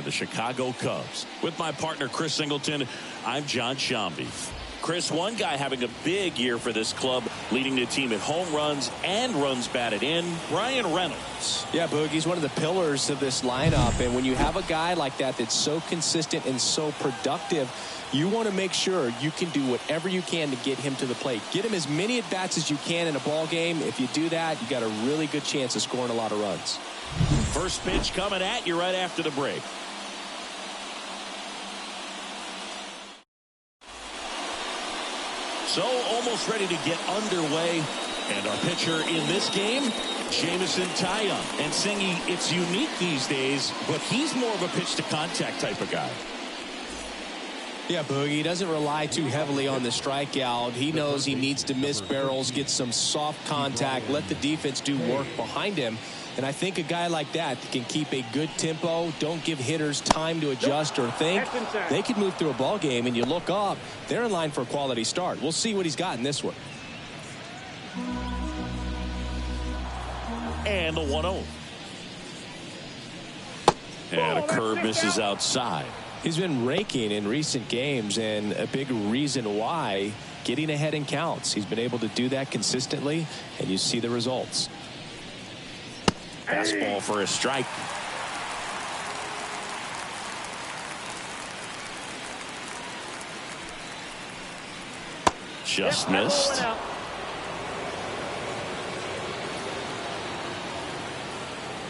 the Chicago Cubs. With my partner Chris Singleton, I'm John Shambi. Chris, one guy having a big year for this club, leading the team in home runs and runs batted in, Bryan Reynolds. Yeah, Boog, he's one of the pillars of this lineup, and when you have a guy like that that's so consistent and so productive, you want to make sure you can do whatever you can to get him to the plate. Get him as many at-bats as you can in a ball game. If you do that, you got a really good chance of scoring a lot of runs. First pitch coming at you right after the break. So almost ready to get underway. And our pitcher in this game, Jameson Taillon. And Singy, it's unique these days, but he's more of a pitch-to-contact type of guy. Yeah, Boogie, he doesn't rely too heavily on the strikeout. He knows he needs to miss barrels, get some soft contact, let the defense do work behind him. And I think a guy like that can keep a good tempo, don't give hitters time to adjust or think. They could move through a ball game, and you look up, they're in line for a quality start. We'll see what he's got in this one. And the 1-0. And a curve misses outside. He's been raking in recent games, and a big reason why, getting ahead in counts. He's been able to do that consistently, and you see the results. Fastball for a strike. Just missed.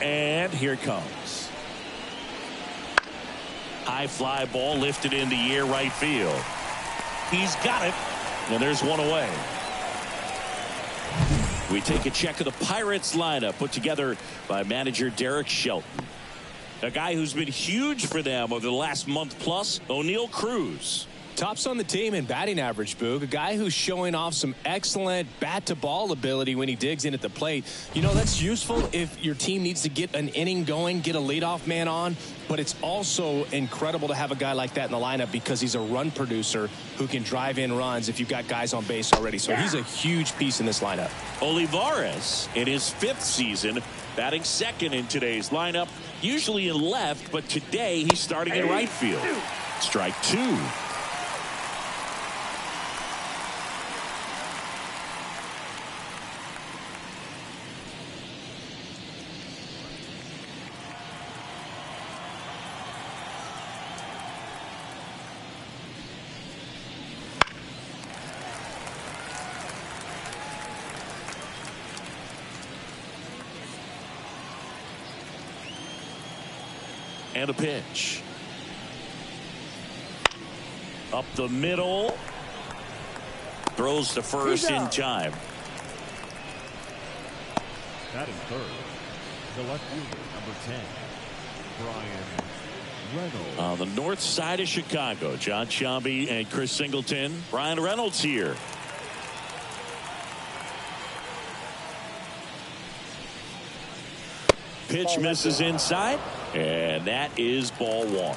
And here it comes. High fly ball lifted in the air right field. He's got it. And there's one away. We take a check of the Pirates lineup put together by manager Derek Shelton. A guy who's been huge for them over the last month plus, O'Neal Cruz. Tops on the team in batting average, Boog. A guy who's showing off some excellent bat-to-ball ability when he digs in at the plate. You know, that's useful if your team needs to get an inning going, get a leadoff man on. But it's also incredible to have a guy like that in the lineup because he's a run producer who can drive in runs if you've got guys on base already. So he's a huge piece in this lineup. Olivares, in his 5th season, batting second in today's lineup. Usually in left, but today he's starting in right field. Strike 2. And a pitch. Up the middle. Throws to first in time. Batting third, the left fielder, number 10, Bryan Reynolds. On the north side of Chicago, John Shambi and Chris Singleton. Bryan Reynolds here. Pitch misses inside, and that is ball 1.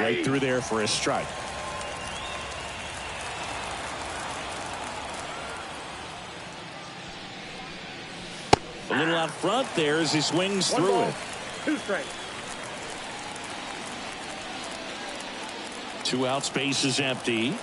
Right through there for a strike. A little out front there as he swings through it. 2 strikes. 2 outs, base is empty.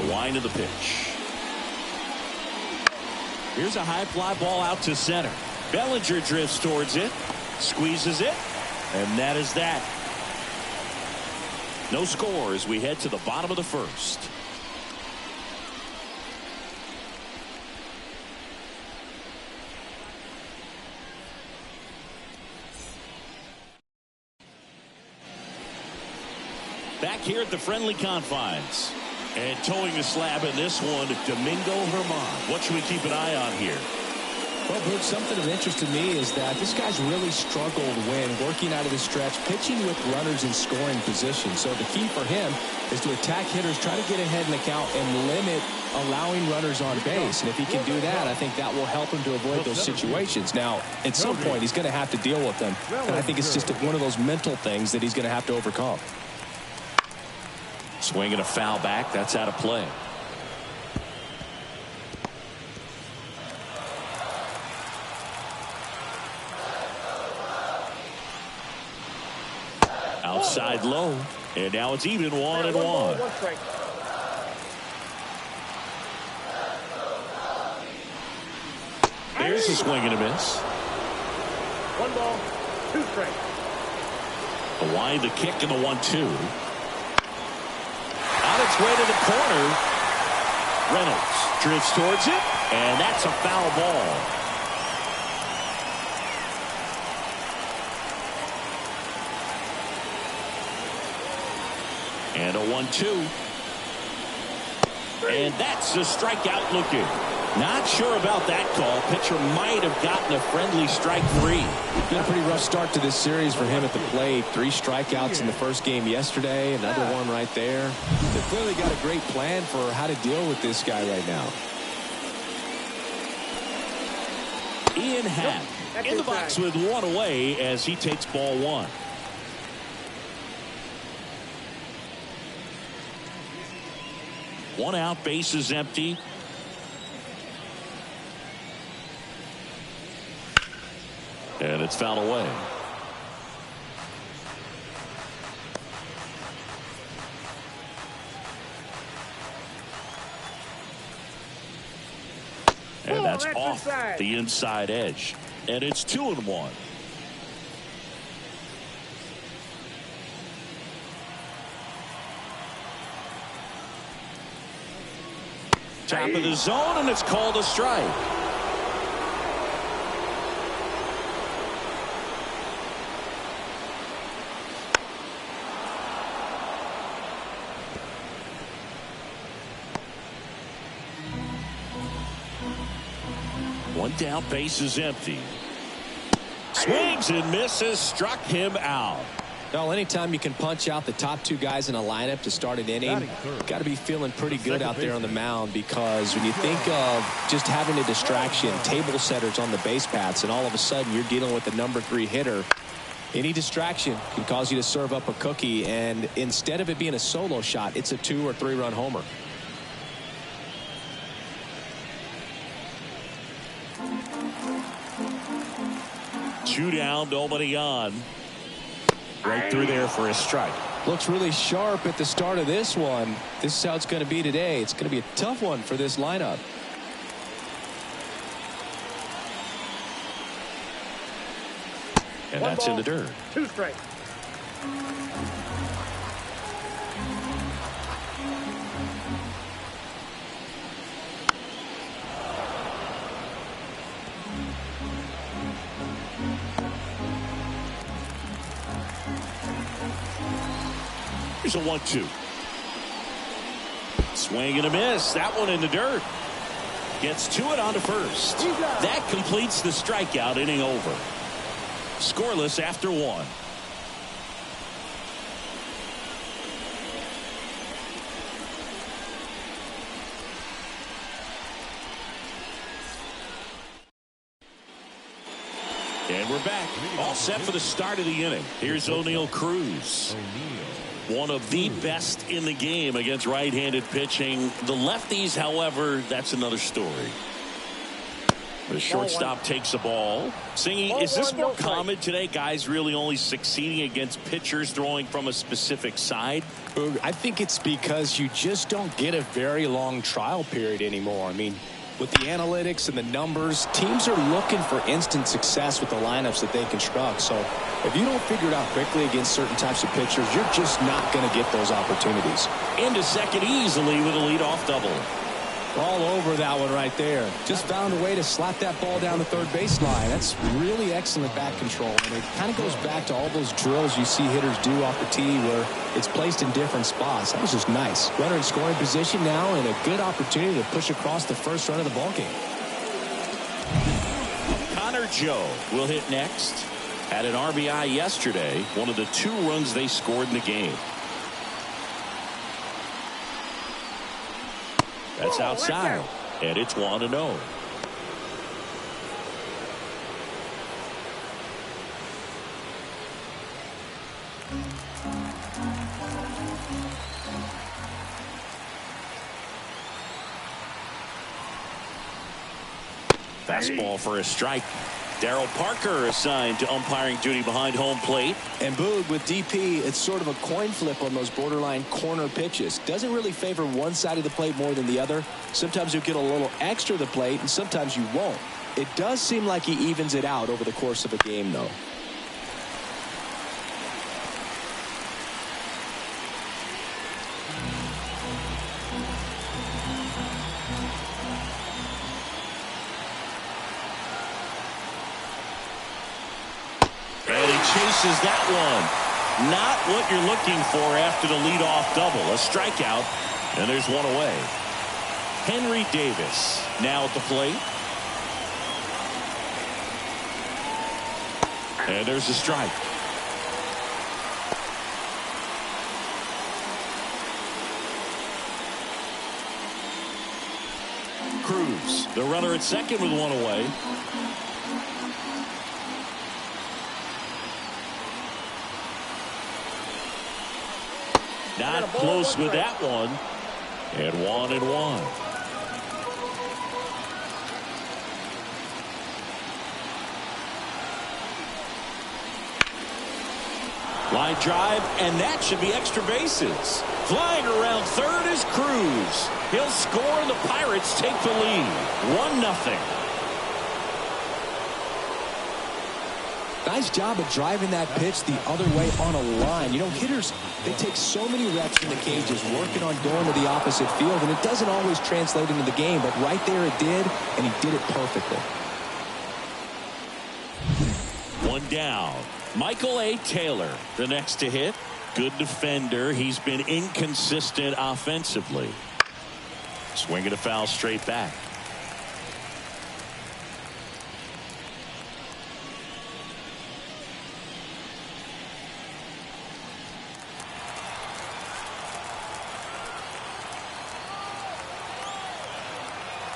Line of the pitch. Here's a high fly ball out to center. Bellinger drifts towards it, squeezes it, and that is that. No score as we head to the bottom of the first. Back here at the friendly confines. And towing the slab in this one, Domingo Germán. What should we keep an eye on here? Well, Brooke, something of interest to me is that this guy's really struggled when working out of the stretch, pitching with runners in scoring position. So the key for him is to attack hitters, try to get ahead in the count, and limit allowing runners on base. And if he can do that, I think that will help him to avoid those situations. Now, at some point, he's going to have to deal with them. And I think it's just one of those mental things that he's going to have to overcome. Swinging a foul back. That's out of play. Outside low, and now it's even 1-1. There's a swing and a miss. 1 ball, 2 strikes. The wind, the kick, and the 1-2. On its way to the corner. Reynolds drifts towards it, and that's a foul ball. And a 1-2. And that's a strikeout looking. Not sure about that call. Pitcher might have gotten a friendly strike free. It's been a pretty rough start to this series for him at the plate. 3 strikeouts in the first game yesterday. Another one right there. They've clearly got a great plan for how to deal with this guy right now. Ian Happ in the box with 1 away as he takes ball 1. One out, base is empty. And it's fouled away. And that's off the inside edge. And it's 2-1. Top of the zone, and it's called a strike. One down, base is empty. Swings and misses, struck him out. Well, anytime you can punch out the top 2 guys in a lineup to start an inning, got to be feeling pretty good out there on the mound, because when you think of just having a distraction, table setters on the base paths, and all of a sudden you're dealing with the number 3 hitter, any distraction can cause you to serve up a cookie, and instead of it being a solo shot, it's a 2 or 3 run homer. Two down, nobody on. Right through there for a strike. Looks really sharp at the start of this one. This is how it's going to be today. It's going to be a tough one for this lineup. And that's in the dirt. 2 strikes. Here's a 1-2. Swing and a miss. That one in the dirt. Gets to it on to first. That completes the strikeout, inning over. Scoreless after 1. And we're back. All set for the start of the inning. Here's O'Neal Cruz. One of the best in the game against right-handed pitching. The lefties, however, that's another story. The shortstop takes the ball. Singy, is this more common today? Guys really only succeeding against pitchers throwing from a specific side? I think it's because you just don't get a very long trial period anymore. I mean, with the analytics and the numbers, teams are looking for instant success with the lineups that they construct. So if you don't figure it out quickly against certain types of pitchers, you're just not going to get those opportunities. Into second easily with a leadoff double. All over that one right there. Just found a way to slap that ball down the third baseline. That's really excellent bat control. And it kind of goes back to all those drills you see hitters do off the tee where it's placed in different spots. That was just nice. Runner in scoring position now, and a good opportunity to push across the first run of the ballgame. Brother Joe will hit next. Had an RBI yesterday, one of the 2 runs they scored in the game. That's outside, and it's 1-0. Fastball for a strike. Darryl Parker assigned to umpiring duty behind home plate. And Boog, with DP, it's sort of a coin flip on those borderline corner pitches. Doesn't really favor one side of the plate more than the other. Sometimes you'll get a little extra to the plate, and sometimes you won't. It does seem like he evens it out over the course of a game, though. Chases that one. Not what you're looking for after the leadoff double. A strikeout, and there's one away. Henry Davis now at the plate. And there's a strike. Cruz, the runner at second with one away. Not close with that one. And 1-1. Line drive, and that should be extra bases. Flying around third is Cruz. He'll score, and the Pirates take the lead. 1-0. Nice job of driving that pitch the other way on a line. You know, hitters, they take so many reps in the cages working on going to the opposite field, and it doesn't always translate into the game, but right there it did, and he did it perfectly. One down. Michael A. Taylor, the next to hit. Good defender. He's been inconsistent offensively. Swinging a foul straight back.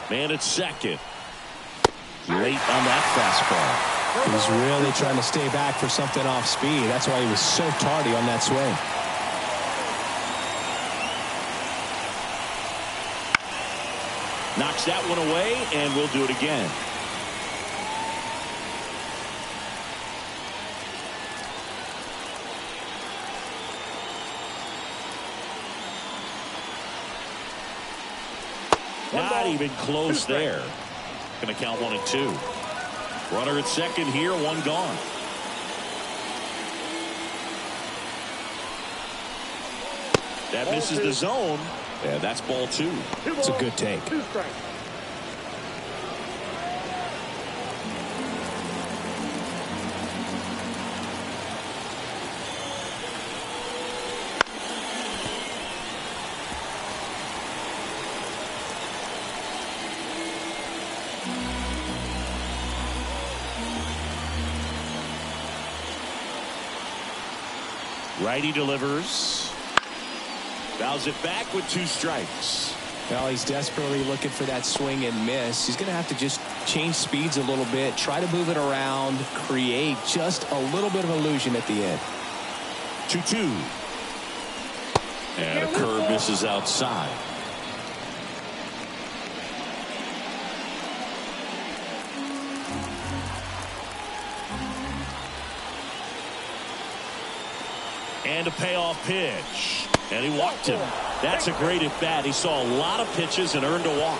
Man at second. Late on that fastball. He's really trying to stay back for something off speed. That's why he was so tardy on that swing. Knocks that one away, and we'll do it again. Not even close there. Going to count 1-2. Runner at second here, one gone. That misses the zone, and that's ball 2. It's a good take. 2 strikes. Righty delivers. Fouls it back with 2 strikes. Well, he's desperately looking for that swing and miss. He's going to have to just change speeds a little bit, try to move it around, create just a little bit of illusion at the end. 2-2. And a curve misses outside. And a payoff pitch. And he walked him. That's a great at-bat. He saw a lot of pitches and earned a walk.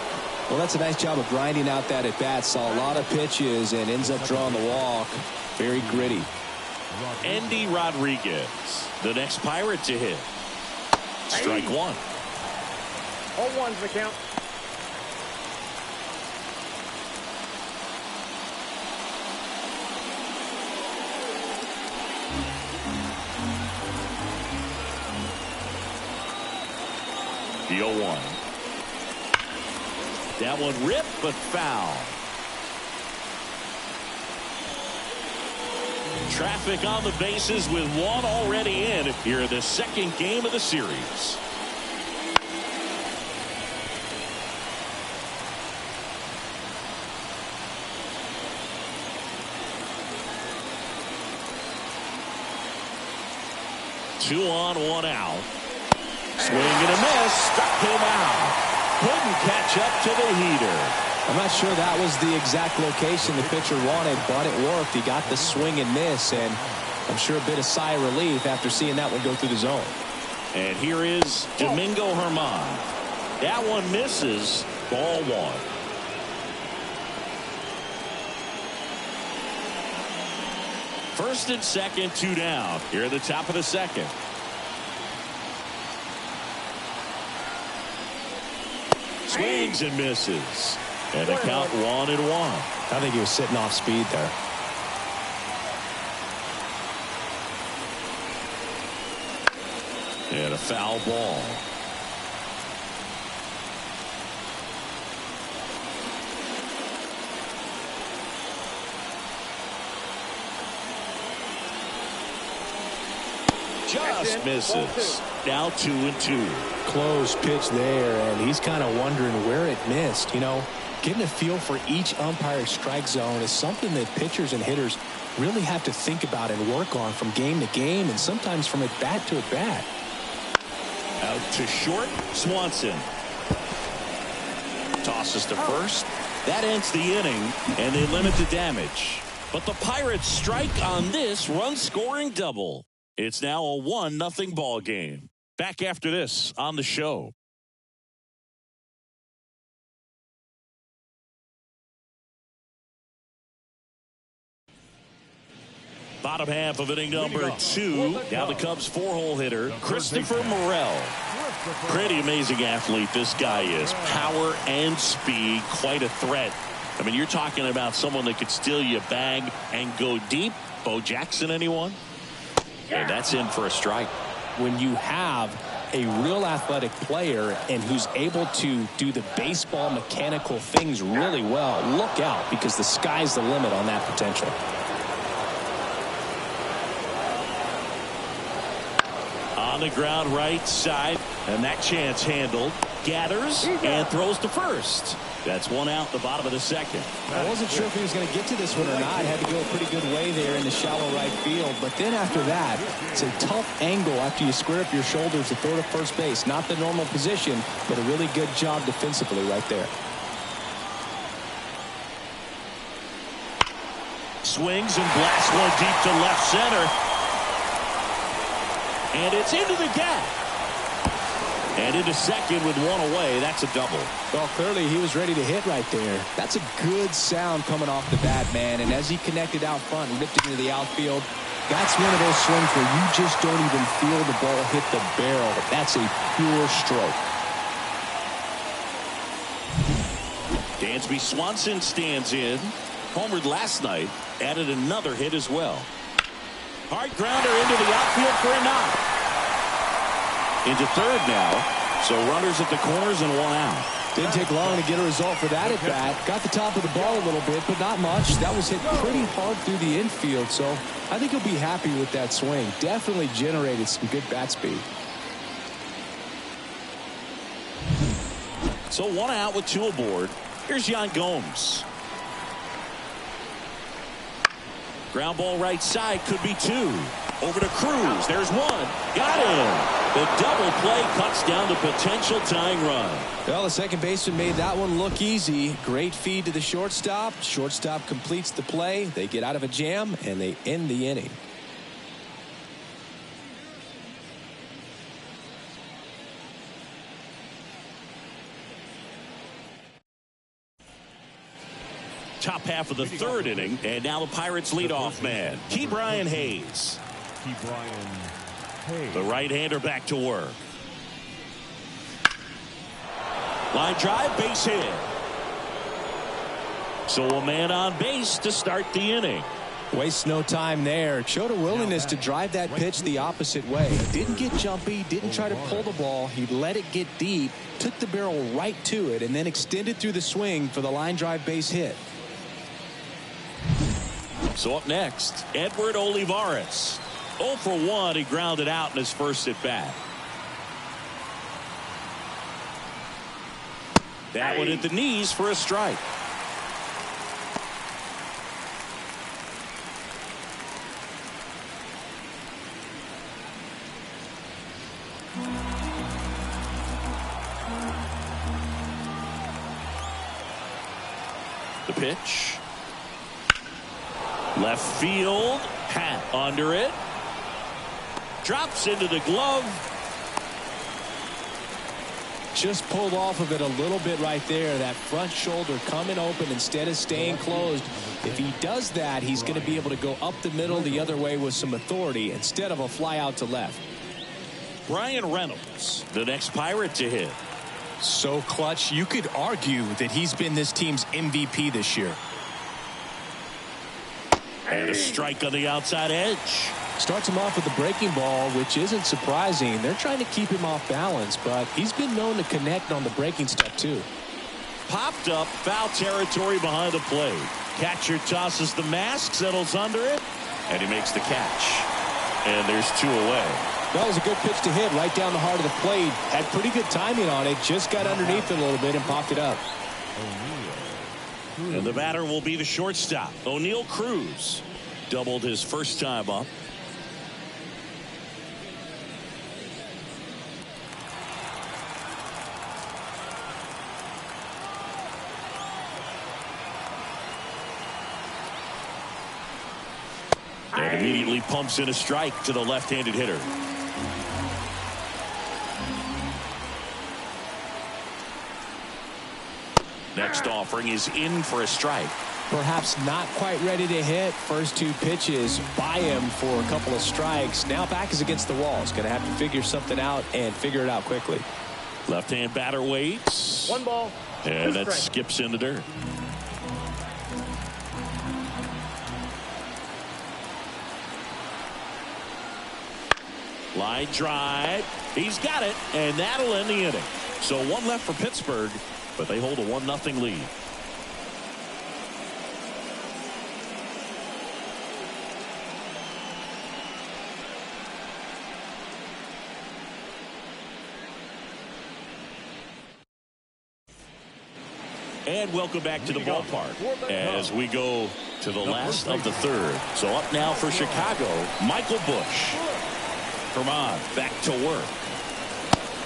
Well, that's a nice job of grinding out that at-bat. Saw a lot of pitches and ends up drawing the walk. Very gritty. Andy Rodriguez, the next Pirate to hit. Strike 1. 0-1's the count. The 0-1. That one ripped but foul. Traffic on the bases with one already in here in the second game of the series. Two on, one out. Swing and a miss. Struck him out. Couldn't catch up to the heater. I'm not sure that was the exact location the pitcher wanted, but it worked. He got the swing and miss, and I'm sure a bit of sigh of relief after seeing that one go through the zone. And here is Domingo Germán. That one misses. Ball one. First and second, two down. Here at the top of the second. Swings and misses. And the count 1-1. I think he was sitting off speed there. And a foul ball. Just misses. Now 2-2. Close pitch there, and he's kind of wondering where it missed. You know, getting a feel for each umpire's strike zone is something that pitchers and hitters really have to think about and work on from game to game, and sometimes from at bat to at bat. Out to short, Swanson. Tosses to first. That ends the inning, and they limit the damage. But the Pirates strike on this run-scoring double. It's now a 1-0 ball game. Back after this on the show. Bottom half of inning number 2. Now the Cubs 4-hole hitter, Christopher Morel. Pretty amazing athlete this guy is. Power and speed, quite a threat. I mean, you're talking about someone that could steal you a bag and go deep. Bo Jackson, anyone? And that's in for a strike. When you have a real athletic player and who's able to do the baseball mechanical things really well, look out, because the sky's the limit on that potential. On the ground right side, and that chance handled. Gathers and throws to first. That's one out, the bottom of the second. I wasn't sure if he was going to get to this one or not. Had to go a pretty good way there in the shallow right field. But then after that, it's a tough angle after you square up your shoulders to throw to first base. Not the normal position, but a really good job defensively right there. Swings and blasts one deep to left center. And it's into the gap. And into second with one away. That's a double. Well, clearly he was ready to hit right there. That's a good sound coming off the bat, man. And as he connected out front and ripped it into the outfield, that's one of those swings where you just don't even feel the ball hit the barrel. That's a pure stroke. Dansby Swanson stands in. Homered last night. Added another hit as well. Hard grounder into the outfield for a knock. Into third now, so runners at the corners and one out. Didn't take long to get a result for that at bat. Got the top of the ball a little bit, but not much. That was hit pretty hard through the infield, so I think he'll be happy with that swing. Definitely generated some good bat speed. So one out with two aboard. Here's Yan Gomes. Ground ball right side, could be two. Over to Cruz. There's one. Got him. The double play cuts down the potential tying run. Well, the second baseman made that one look easy. Great feed to the shortstop. Shortstop completes the play. They get out of a jam, and they end the inning. Top half of the third inning, and now the Pirates leadoff man, Ke'Bryan Hayes. The right-hander back to work. Line drive, base hit. So a man on base to start the inning. Wastes no time there. Showed a willingness to drive that pitch the opposite way. Didn't get jumpy, didn't try to pull the ball. He let it get deep, took the barrel right to it, and then extended through the swing for the line drive base hit. So up next, Edward Olivares. 0 for 1. He grounded out in his first at bat. That one at the knees for a strike. The pitch. Left field. Pat under it. Drops into the glove. Just pulled off of it a little bit right there. That front shoulder coming open instead of staying closed. If he does that, he's going to be able to go up the middle the other way with some authority instead of a fly out to left. Brian Reynolds, the next Pirate to hit. So clutch, you could argue that he's been this team's MVP this year. And a strike on the outside edge. Starts him off with the breaking ball, which isn't surprising. They're trying to keep him off balance, but he's been known to connect on the breaking stuff too. Popped up, foul territory behind the plate. Catcher tosses the mask, settles under it, and he makes the catch. And there's 2 away. That was a good pitch to hit right down the heart of the plate. Had pretty good timing on it. Just got underneath it a little bit and popped it up. And the batter will be the shortstop, O'Neal Cruz. Doubled his first time up. And immediately pumps in a strike to the left-handed hitter. Next offering is in for a strike. Perhaps not quite ready to hit. First 2 pitches by him for a couple of strikes. Now back is against the wall. He's going to have to figure something out and figure it out quickly. Left-hand batter waits. 1 ball. And that skips in the dirt. Line drive. He's got it, and that'll end the inning. So 1 left for Pittsburgh, but they hold a 1-0 lead. And welcome back to the ballpark as we go to the last of the 3rd. So up now for Chicago, Michael Busch. Vermont back to work.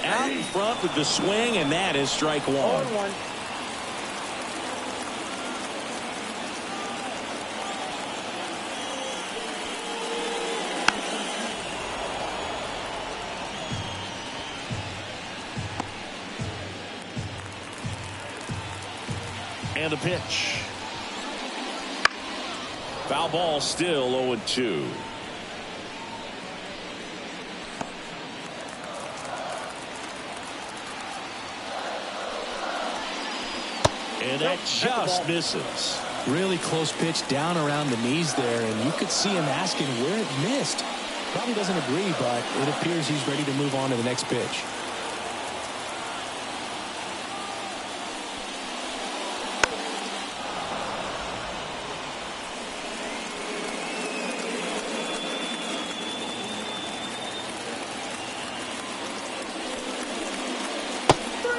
Out in front with the swing, and that is strike 1. 0-1. And the pitch. Foul ball, still 0-2. And that just misses. Really close pitch down around the knees there, and you could see him asking where it missed. Probably doesn't agree, but it appears he's ready to move on to the next pitch.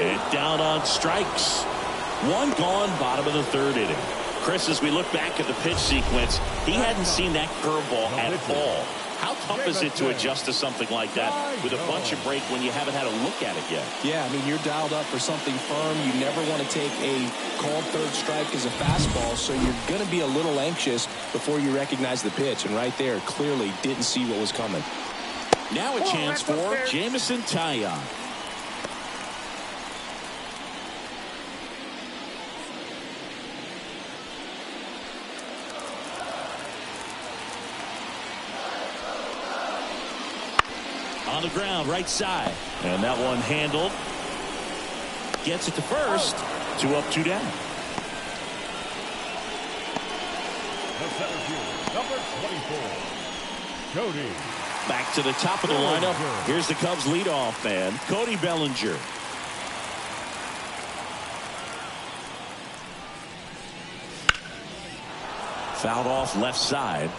And down on strikes. 1 gone, bottom of the 3rd inning. Chris, as we look back at the pitch sequence, he hadn't seen that curveball at all. How tough is it to adjust to something like that with a bunch of break when you haven't had a look at it yet? Yeah, I mean, you're dialed up for something firm. You never want to take a called 3rd strike as a fastball, so you're going to be a little anxious before you recognize the pitch. And right there, clearly didn't see what was coming. Now a chance for Jamison Taillon. On the ground, right side. And that one handled. Gets it to first. 2 up, 2 down. The center field, number 24, Cody. Back to the top of the lineup. Here's the Cubs leadoff man, Cody Bellinger. Fouled off left side.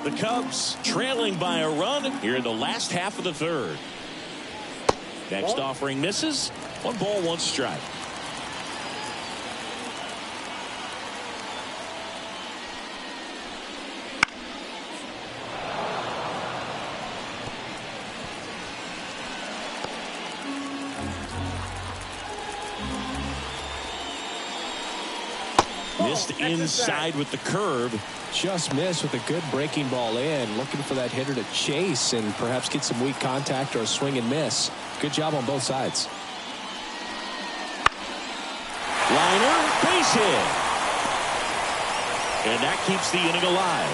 The Cubs trailing by a run here in the last half of the third. Next offering misses. 1 ball, 1 strike. Missed inside with the curve. Just missed with a good breaking ball in. Looking for that hitter to chase and perhaps get some weak contact or a swing and miss. Good job on both sides. Liner, base hit. And that keeps the inning alive.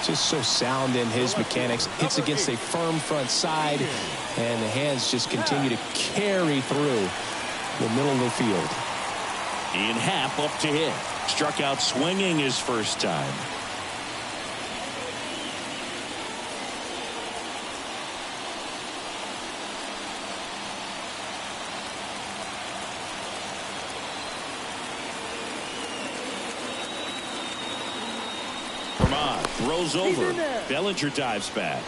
Just so sound in his mechanics. Hits against a firm front side, and the hands just continue to carry through the middle of the field. Ian Happ up to hit. Struck out swinging his first time. Vermont throws over. Bellinger dives back.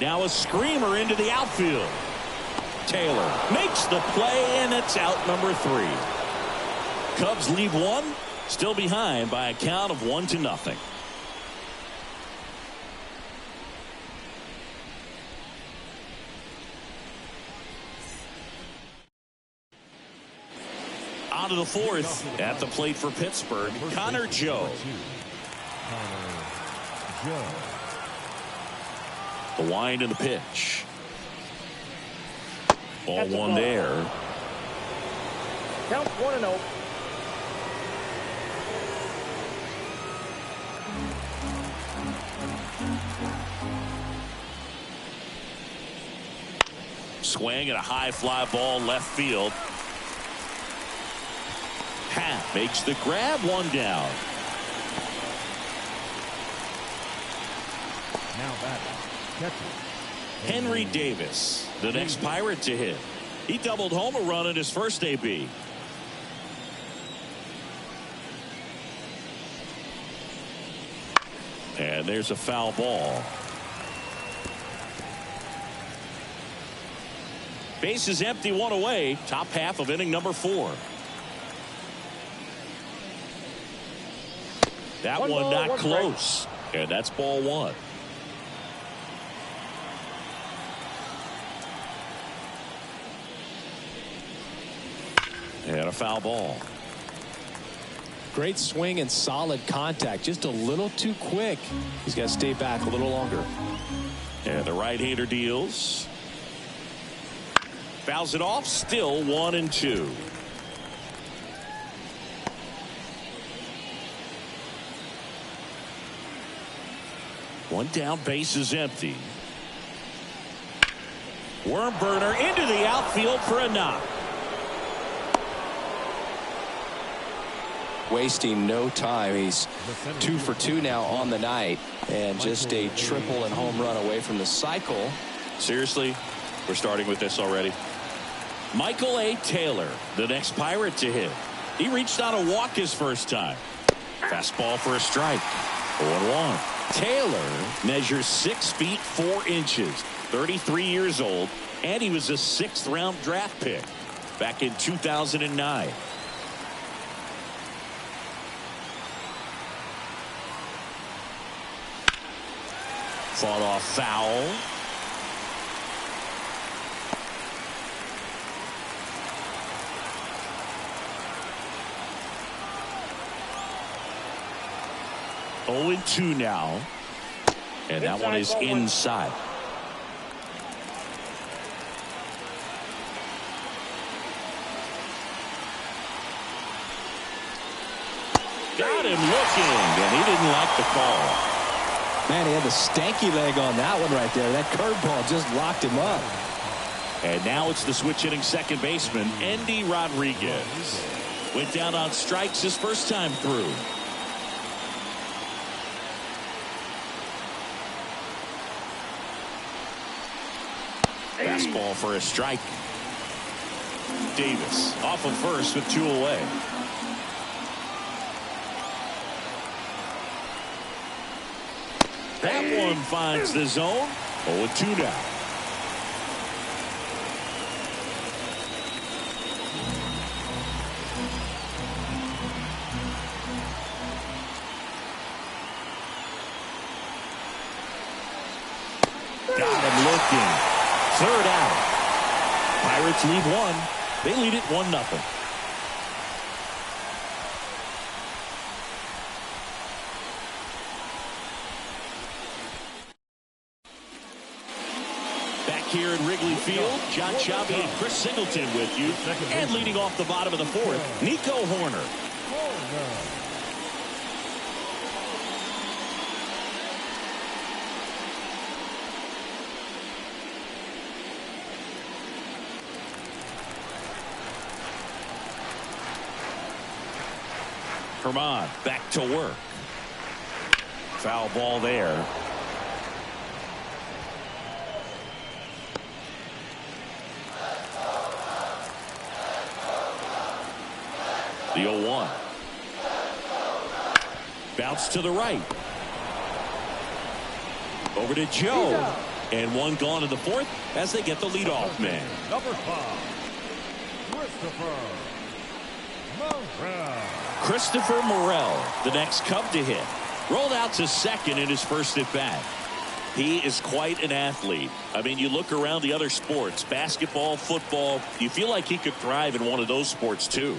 Now a screamer into the outfield. Taylor makes the play, and it's out number 3. Cubs lead 1, still behind by a count of 1-0. On to the 4th. At the plate for Pittsburgh, Connor Joe. The wind and the pitch. Ball 1 there. Count 1-0. Swing and a high fly ball left field. Happ makes the grab, 1 down. Now batting. Henry Davis, the next Pirate to hit. He doubled home a run in his first AB. And there's a foul ball. Base is empty, 1 away. Top half of inning number 4. That one not close. And that's ball 1. And a foul ball. Great swing and solid contact. Just a little too quick. He's got to stay back a little longer. And the right-hander deals. Fouls it off. Still 1-2. One down, base is empty. Worm burner into the outfield for a knock. Wasting no time. He's 2 for 2 now on the night, and just a triple and home run away from the cycle. Seriously, we're starting with this already. Michael A. Taylor, the next Pirate to hit. He reached on a walk his first time. Fastball for a strike. 0-1. Taylor measures 6 feet 4 inches, 33 years old, and he was a 6th round draft pick back in 2009. Fought off foul. Oh, 2 now. And that one is inside. Got him looking, and he didn't like the call. Man, he had the stanky leg on that one right there. That curveball just locked him up. And now it's the switch hitting second baseman, Endy Rodriguez. Went down on strikes his first time through. Fastball for a strike. Davis off of first with 2 away. That one finds the zone. 0-2 now. Got him looking. Third out. Pirates lead 1. They lead it 1-0. Back here at Wrigley Field, John Sciambi and Chris Singleton with you. And leading off the bottom of the 4th, Nico Horner. Herman back to work. Foul ball there. The 0-1. Bounce to the right. Over to Joe. And one gone in the 4th as they get the leadoff man. Number 5, Christopher Morel, the next Cub to hit. Rolled out to second in his first at bat. He is quite an athlete. I mean, you look around the other sports, basketball, football, you feel like he could thrive in one of those sports too.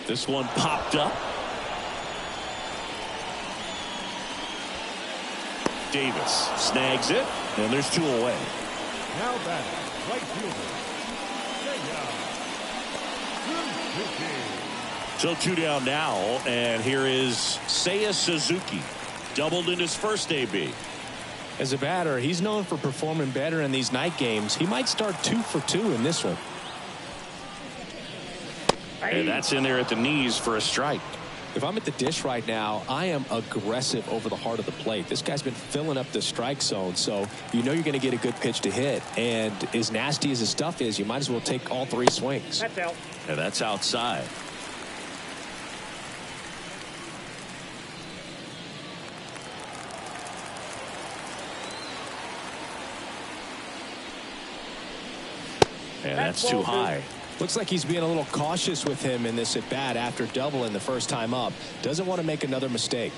This one popped up. Davis snags it, and there's 2 away. Now batting, right fielder. So 2 down now, and here is Seiya Suzuki. Doubled in his first AB. As a batter, he's known for performing better in these night games. He might start 2 for 2 in this one. And that's in there at the knees for a strike. If I'm at the dish right now, I am aggressive over the heart of the plate. This guy's been filling up the strike zone, so you know you're going to get a good pitch to hit. And as nasty as his stuff is, you might as well take all 3 swings. That's out. And that's outside. And that's too high. Looks like he's being a little cautious with him in this at bat after doubling the first time up. Doesn't want to make another mistake.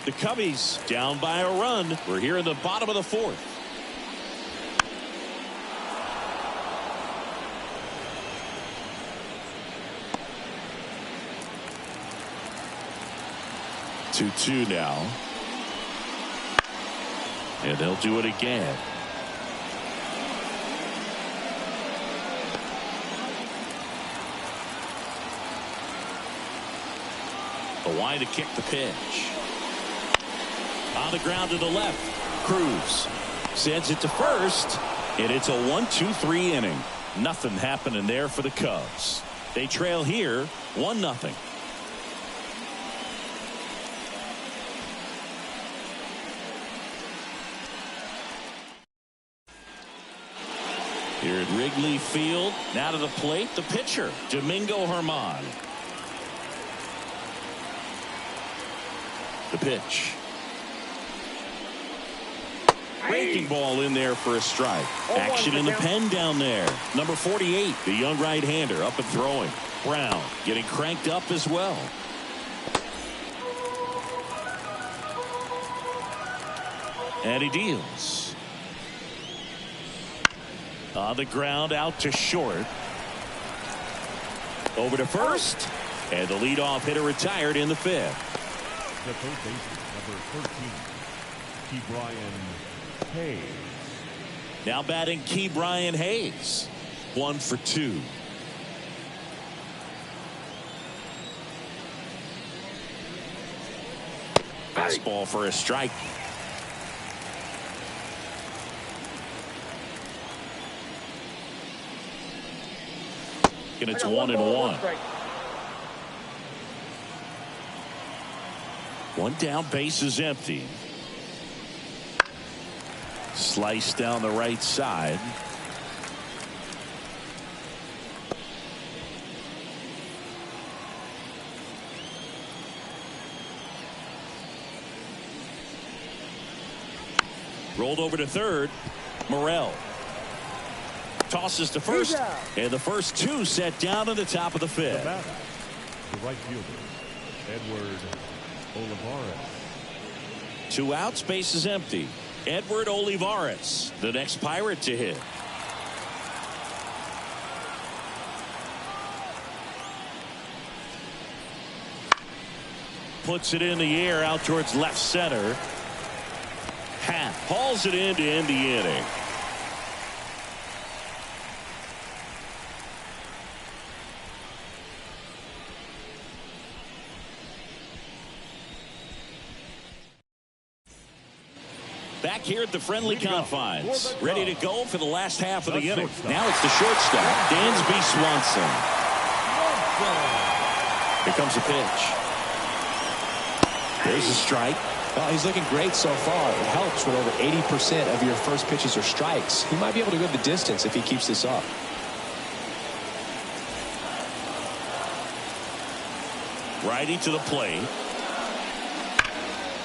The Cubbies down by a run. We're here in the bottom of the 4th. Two now. And they'll do it again. Why to kick the pitch. On the ground to the left. Cruz sends it to first. And it's a 1-2-3 inning. Nothing happening there for the Cubs. They trail here 1-0. Here at Wrigley Field. Now to the plate. The pitcher, Domingo Germán. The pitch. Breaking ball in there for a strike. Action in the pen down there. Number 48, the young right-hander, up and throwing. Brown getting cranked up as well. And he deals. On the ground, out to short. Over to first. And the leadoff hitter retired in the 5th. The third baseman, number 13, Ke'Bryan Hayes. Now batting Ke'Bryan Hayes. 1 for 2. Fastball for a strike. And it's 1-1. One down, base is empty. Slice down the right side. Rolled over to third. Morrell tosses to first, and the first two set down to the top of the fifth. The right fielder, Edward Olivares. 2 outs, base is empty. Edward Olivares, the next Pirate to hit. Puts it in the air out towards left center. Happ hauls it in to end the inning. Back here at the friendly confines, ready to go for the last half of the inning. Now it's the shortstop, Dansby Swanson. Here comes a pitch. There's a strike. Well, he's looking great so far. It helps when over 80% of your first pitches are strikes. He might be able to go the distance if he keeps this up. Righty to the plate.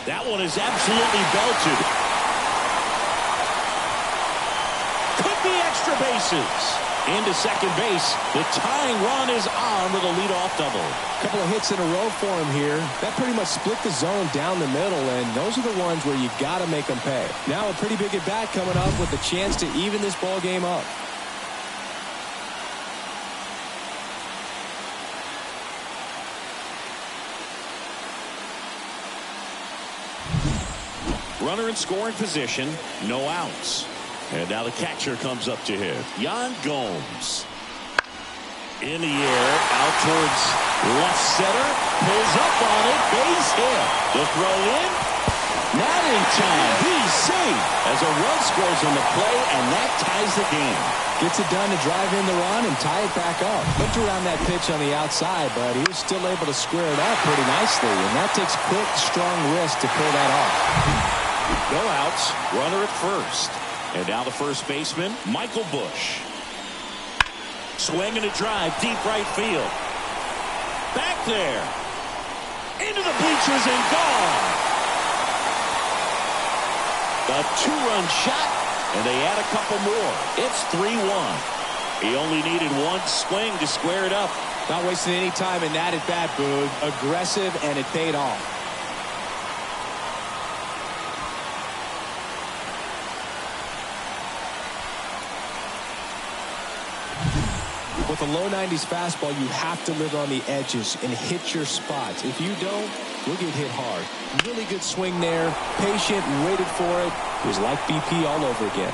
That one is absolutely belted. Could be extra bases. Into second base. The tying run is on with a leadoff double. A couple of hits in a row for him here. That pretty much split the zone down the middle, and those are the ones where you got to make them pay. Now a pretty big at bat coming up with a chance to even this ball game up. Runner in scoring position, no outs. And now the catcher comes up to hit. Yan Gomes. In the air, out towards left center. Pulls up on it, base hit. The throw in. Not in time. He's safe as a run scores on the play, and that ties the game. Gets it done to drive in the run and tie it back up. Looked around that pitch on the outside, but he was still able to square it up pretty nicely, and that takes quick, strong wrist to pull that off. No outs, runner at first. And now the first baseman, Michael Bush. Swinging a drive, deep right field. Back there. Into the bleachers and gone. A 2-run shot, and they add a couple more. It's 3-1. He only needed one swing to square it up. Not wasting any time in that at bat, Boog. Aggressive, and it paid off. With a low 90s fastball, you have to live on the edges and hit your spots. If you don't, you'll get hit hard. Really good swing there. Patient, waited for it. It was like BP all over again.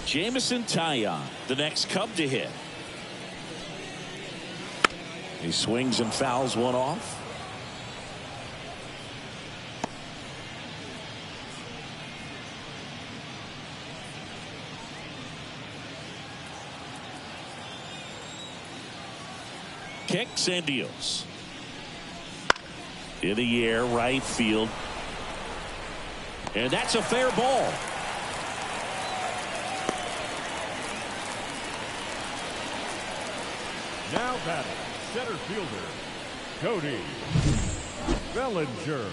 Jameson Taillon, the next Cub to hit. He swings and fouls one off. Kicks and deals. In the air, right field. And that's a fair ball. Now batting, center fielder, Cody Bellinger.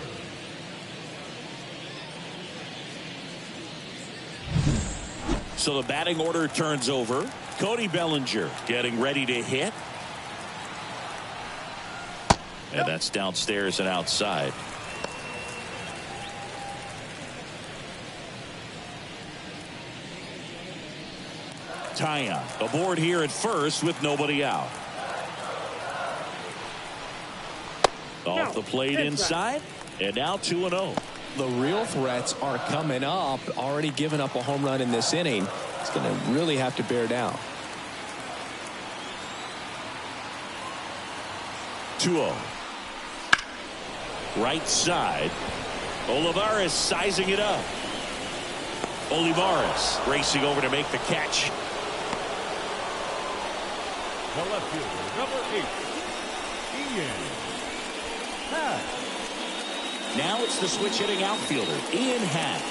So the batting order turns over. Cody Bellinger getting ready to hit. And that's downstairs and outside. Taillon aboard here at first with nobody out. Off the plate inside, and now 2-0. The real threats are coming up. Already given up a home run in this inning. It's going to really have to bear down. 2-0. Right side. Olivares sizing it up. Olivares racing over to make the catch. The left fielder, number 8, Ian Happ. Now it's the switch hitting outfielder, Ian Happ.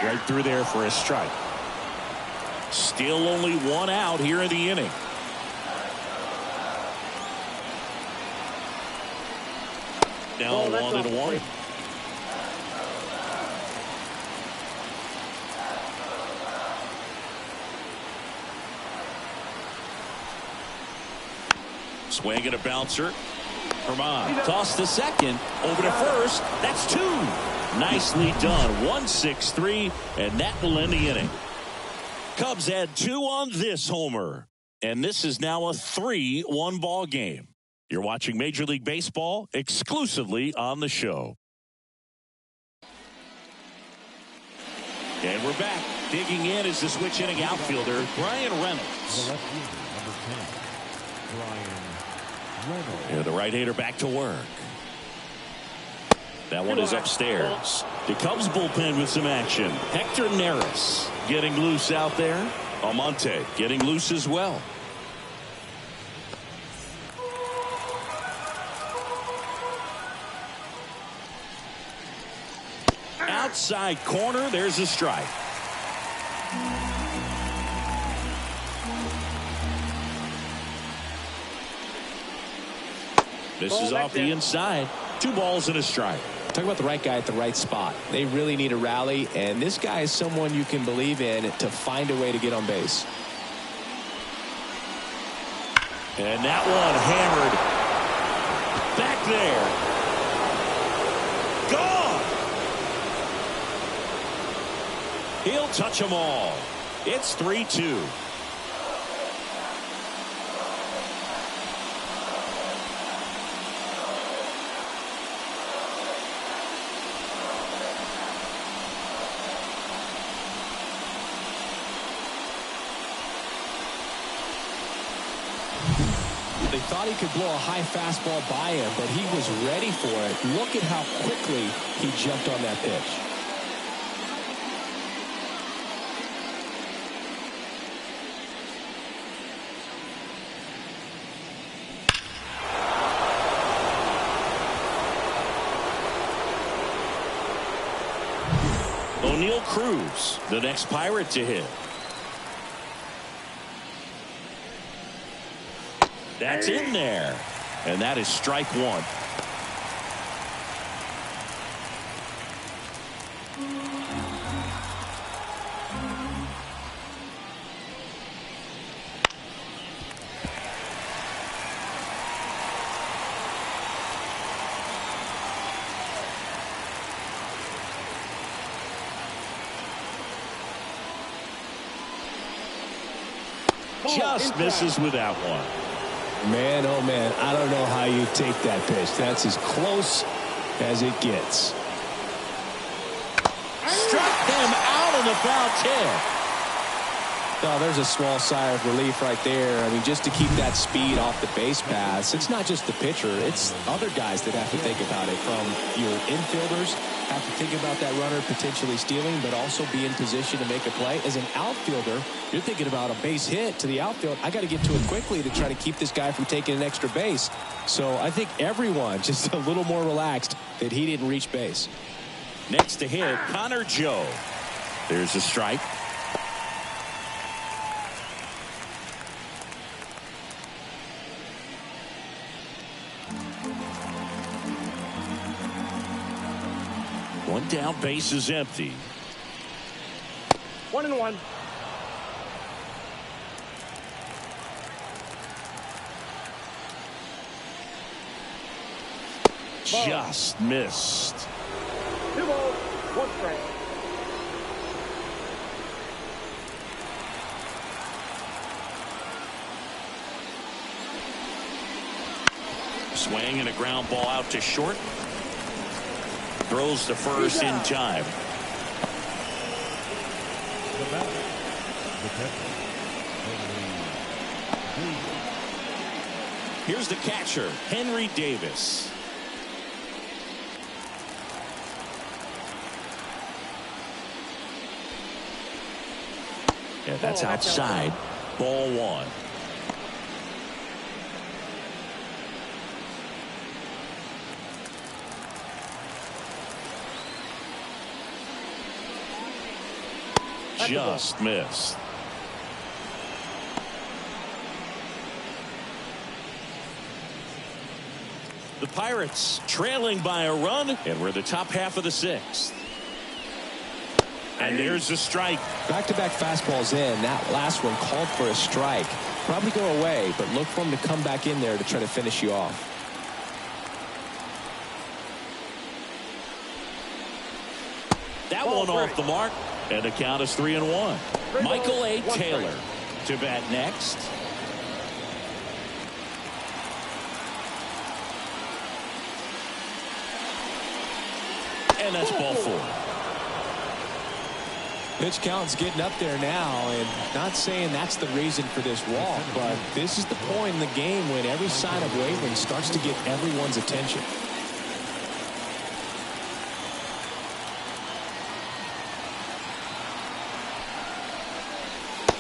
Right through there for a strike. Still only one out here in the inning. Now 1-1. Swing and a bouncer. Herman toss to second. Over to first. That's two. Nicely done. 1-6-3, and that will end the inning. Cubs add 2 on this homer, and this is now a 3-1 ball game. You're watching Major League Baseball exclusively on the show. And we're back. Digging in is the switch hitting outfielder, Brian Reynolds. The left fielder, number 10, Brian Reynolds. Yeah, the right-hander back to work. That one is upstairs. The Cubs bullpen with some action. Hector Neris getting loose out there. Almonte getting loose as well. Outside corner, there's a strike. This is off the inside. 2 balls and a strike. Talk about the right guy at the right spot. They really need a rally, and this guy is someone you can believe in to find a way to get on base. And that one hammered back there. Gone. He'll touch them all. It's 3-2. They thought he could blow a high fastball by him, but he was ready for it. Look at how quickly he jumped on that pitch. O'Neal Cruz, the next Pirate to hit. That's in there. And that is strike one. Just misses with that one. Man, oh man, I don't know how you take that pitch. That's as close as it gets. Struck them out on the foul tip. Oh, there's a small sigh of relief right there. I mean, just to keep that speed off the base paths. It's not just the pitcher. It's other guys that have to think about it. From your infielders, have to think about that runner potentially stealing, but also be in position to make a play. As an outfielder, you're thinking about a base hit to the outfield. I got to get to it quickly to try to keep this guy from taking an extra base. So I think everyone just a little more relaxed that he didn't reach base. Next to hit, Connor Joe. There's a strike. One down, base is empty. 1-1. Just missed. 2 balls, 1 strike. Swing and a ground ball out to short. Throws to first in time. The batter, the catcher, Here's the catcher, Henry Davis. Yeah, that's outside. Ball one. Just missed. The Pirates trailing by a run, and we're the top half of the sixth. And there's the strike. Back-to-back fastballs in. That last one called for a strike. Probably go away, but look for him to come back in there to try to finish you off. That one off the mark, and the count is 3-1. Michael A. Taylor to bat next. And that's ball four. Pitch count's getting up there now, and not saying that's the reason for this walk, but this is the point in the game when every sign of wavering starts to get everyone's attention.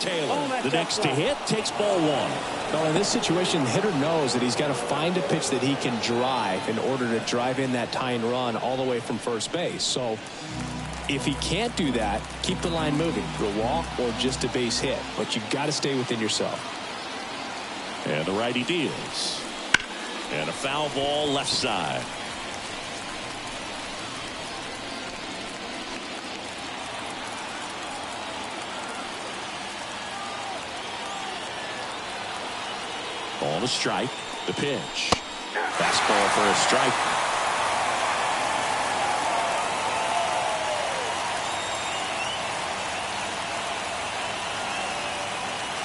Taylor, the next to hit, takes ball one. Well, in this situation, the hitter knows that he's got to find a pitch that he can drive in order to drive in that tying run all the way from first base. So if he can't do that, keep the line moving, a walk or just a base hit, but you've got to stay within yourself. And the righty deals. And a foul ball left side. On a strike, the pitch. Fastball for a strike.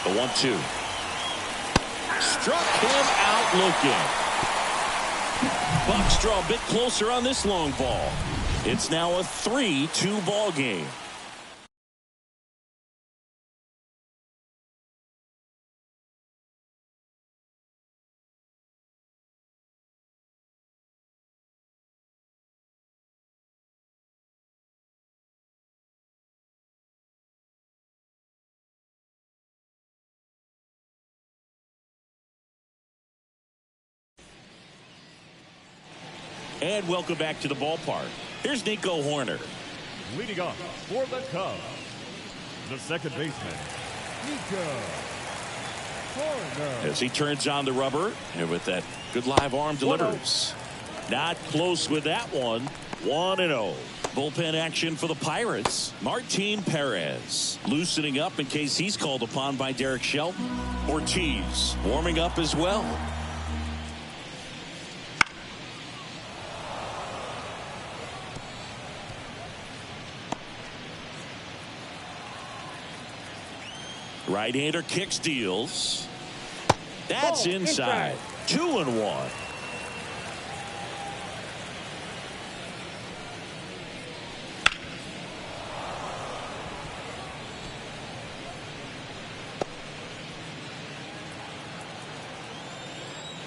The 1-2. Struck him out looking. Bucks draw a bit closer on this long ball. It's now a 3-2 ball game. And welcome back to the ballpark. Here's Nico Hoerner. Leading off for the Cubs, the second baseman, Nico Hoerner. As he turns on the rubber, and with that good live arm delivers. Not close with that one. 1-0. Bullpen action for the Pirates. Martin Perez loosening up in case he's called upon by Derek Shelton. Ortiz warming up as well. Right-hander kicks, deals. That's inside. 2-1.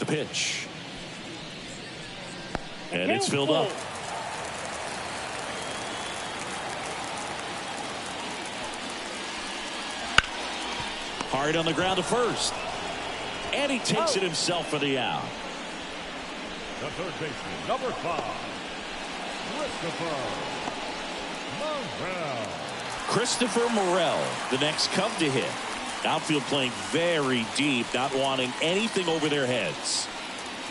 The pitch. And it's filled up. Hard on the ground to first. And he takes it himself for the out. The third baseman, number 5, Christopher Morel, the next Cub to hit. Outfield playing very deep, not wanting anything over their heads.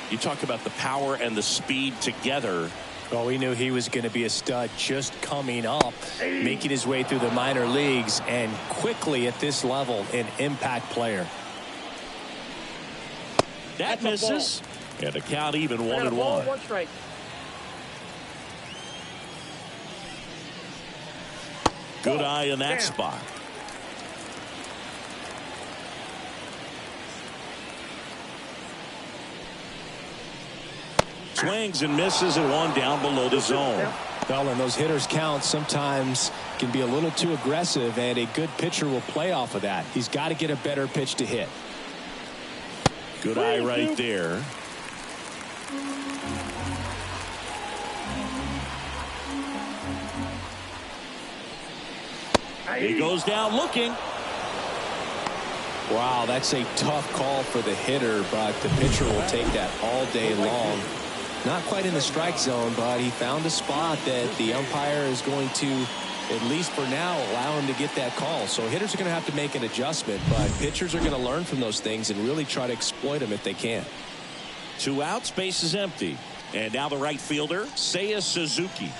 You talk about the power and the speed together. Well, we knew he was going to be a stud just coming up, making his way through the minor leagues, and quickly at this level, an impact player. That misses. And the count even 1-1. One strike. Good eye in that spot. Swings and misses at one down below the zone. Well, and those hitters count sometimes can be a little too aggressive, and a good pitcher will play off of that. He's got to get a better pitch to hit. Good eye right there. He goes down looking. Wow, that's a tough call for the hitter, but the pitcher will take that all day long. Not quite in the strike zone, but he found a spot that the umpire is going to, at least for now, allow him to get that call. So hitters are going to have to make an adjustment, but pitchers are going to learn from those things and really try to exploit them if they can. 2 outs, base is empty. And now the right fielder, Seiya Suzuki.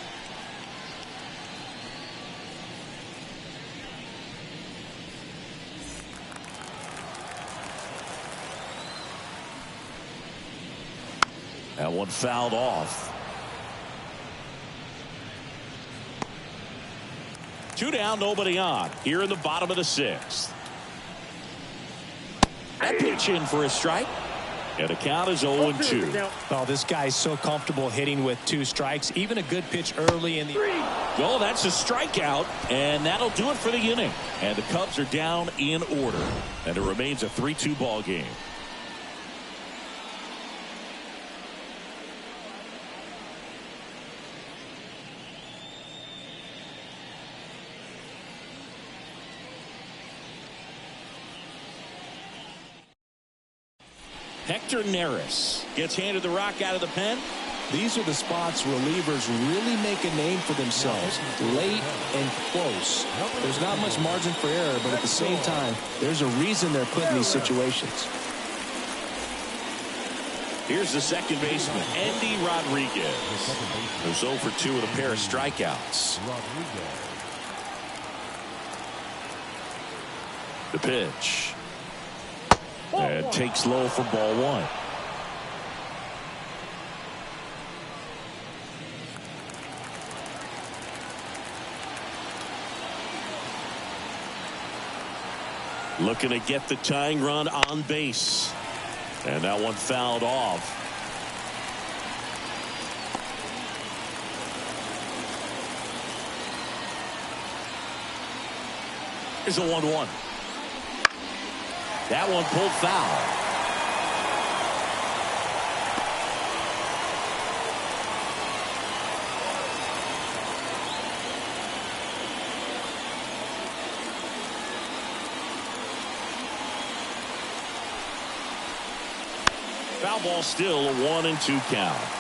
That one fouled off. 2 down, nobody on. Here in the bottom of the 6th. That pitch in for a strike. And the count is 0-2. Oh, this guy's so comfortable hitting with 2 strikes. Even a good pitch early in the. Oh, that's a strikeout. And that'll do it for the inning. And the Cubs are down in order. And it remains a 3-2 ball game. Hector Neris gets handed the rock out of the pen. These are the spots relievers really make a name for themselves. Late and close. There's not much margin for error, but at the same time, there's a reason they're put in these situations. Here's the second baseman, Andy Rodriguez, who's 0 for 2 with a pair of strikeouts. The pitch. And takes low for ball 1. Looking to get the tying run on base. And that one fouled off. Here's a 1-1. That one pulled foul. Foul ball, still a 1-2 count.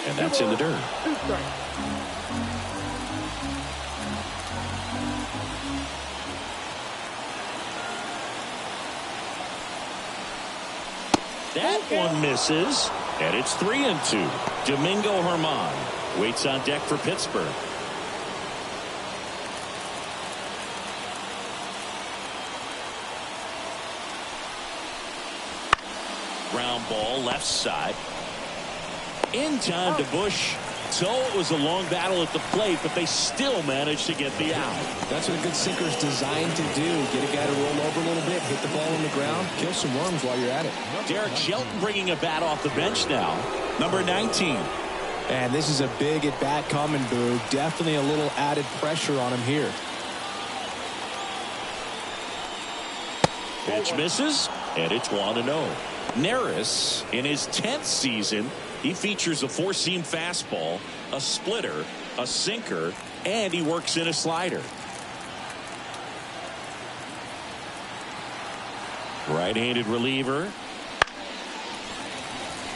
And that's in the dirt. That one misses, and it's 3-2. Domingo Germán waits on deck for Pittsburgh. Ground ball left side. In time to Bush. So it was a long battle at the plate, but they still managed to get the out. That's what a good sinker is designed to do. Get a guy to roll over a little bit, hit the ball on the ground, kill some worms while you're at it. Derek Shelton bringing a bat off the bench now. Number 19. And this is a big at bat coming, Boog. Definitely a little added pressure on him here. Pitch misses, and it's 1-0. Neris, in his 10th season, he features a 4-seam fastball, a splitter, a sinker, and he works in a slider. Right-handed reliever.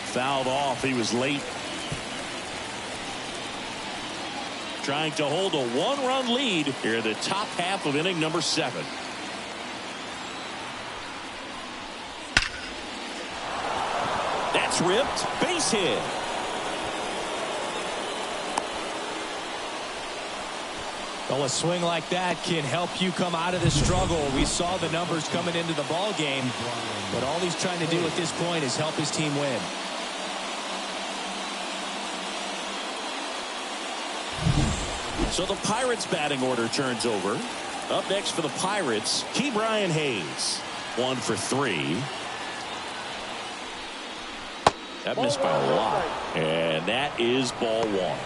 Fouled off. He was late. Trying to hold a 1-run lead here in the top half of inning number 7. That's ripped. Base hit. Well, a swing like that can help you come out of the struggle. We saw the numbers coming into the ball game, but all he's trying to do at this point is help his team win. So the Pirates batting order turns over. Up next for the Pirates, Brian Hayes. 1 for 3. That missed by a lot. And that is ball 1.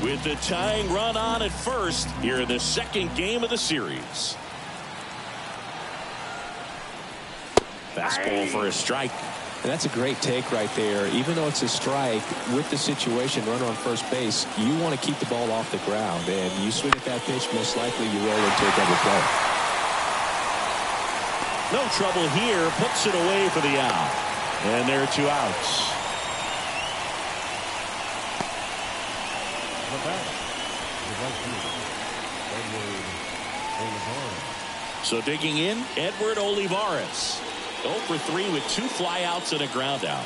With the tying run on at first here in the second game of the series. Fastball for a strike. And that's a great take right there. Even though it's a strike, with the situation, runner on first base, you want to keep the ball off the ground. And you swing at that pitch, most likely you roll into a double play. No trouble here. Puts it away for the out. And there are 2 outs. The batter, the right fielder, Edward Olivares. So digging in, Edward Olivares. 0 for 3 with 2 flyouts and a ground out.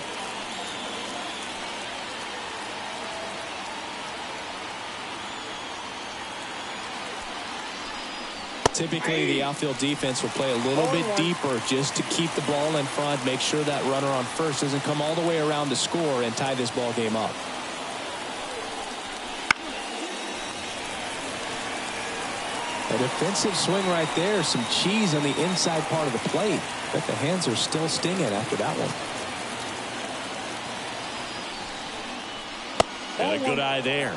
Typically, the outfield defense will play a little bit deeper just to keep the ball in front, make sure that runner on first doesn't come all the way around to score and tie this ball game up. A defensive swing right there. Some cheese on the inside part of the plate. But the hands are still stinging after that one. And a good eye there.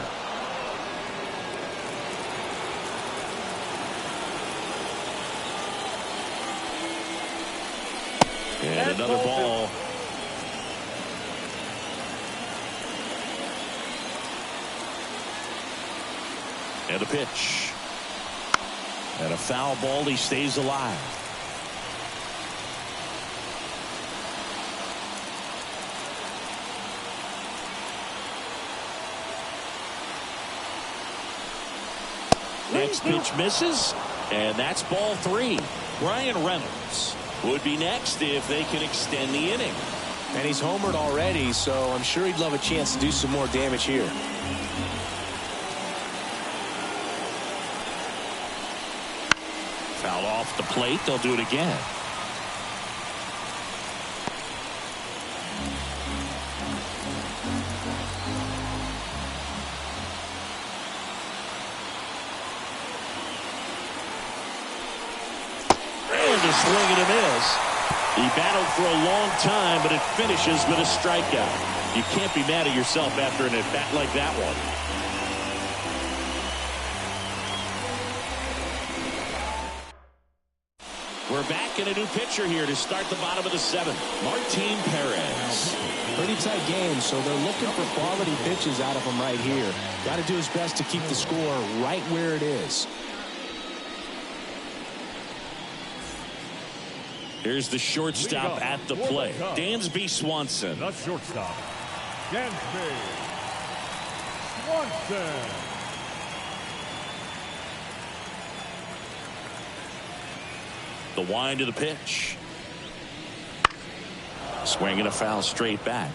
And another ball. And a pitch. And a foul ball. He stays alive. Next pitch misses. And that's ball 3. Brian Reynolds would be next if they can extend the inning. And he's homered already, so I'm sure he'd love a chance to do some more damage here. Foul off the plate. They'll do it again. And a swing and a miss. He battled for a long time, but it finishes with a strikeout. You can't be mad at yourself after an at-bat like that one. We're back in a new pitcher here to start the bottom of the 7th. Martin Perez. Pretty tight game, so they're looking for quality pitches out of him right here. Got to do his best to keep the score right where it is. Here's the shortstop at the play. Dansby Swanson. The shortstop, Dansby Swanson. The wind of the pitch. Swing and a foul straight back.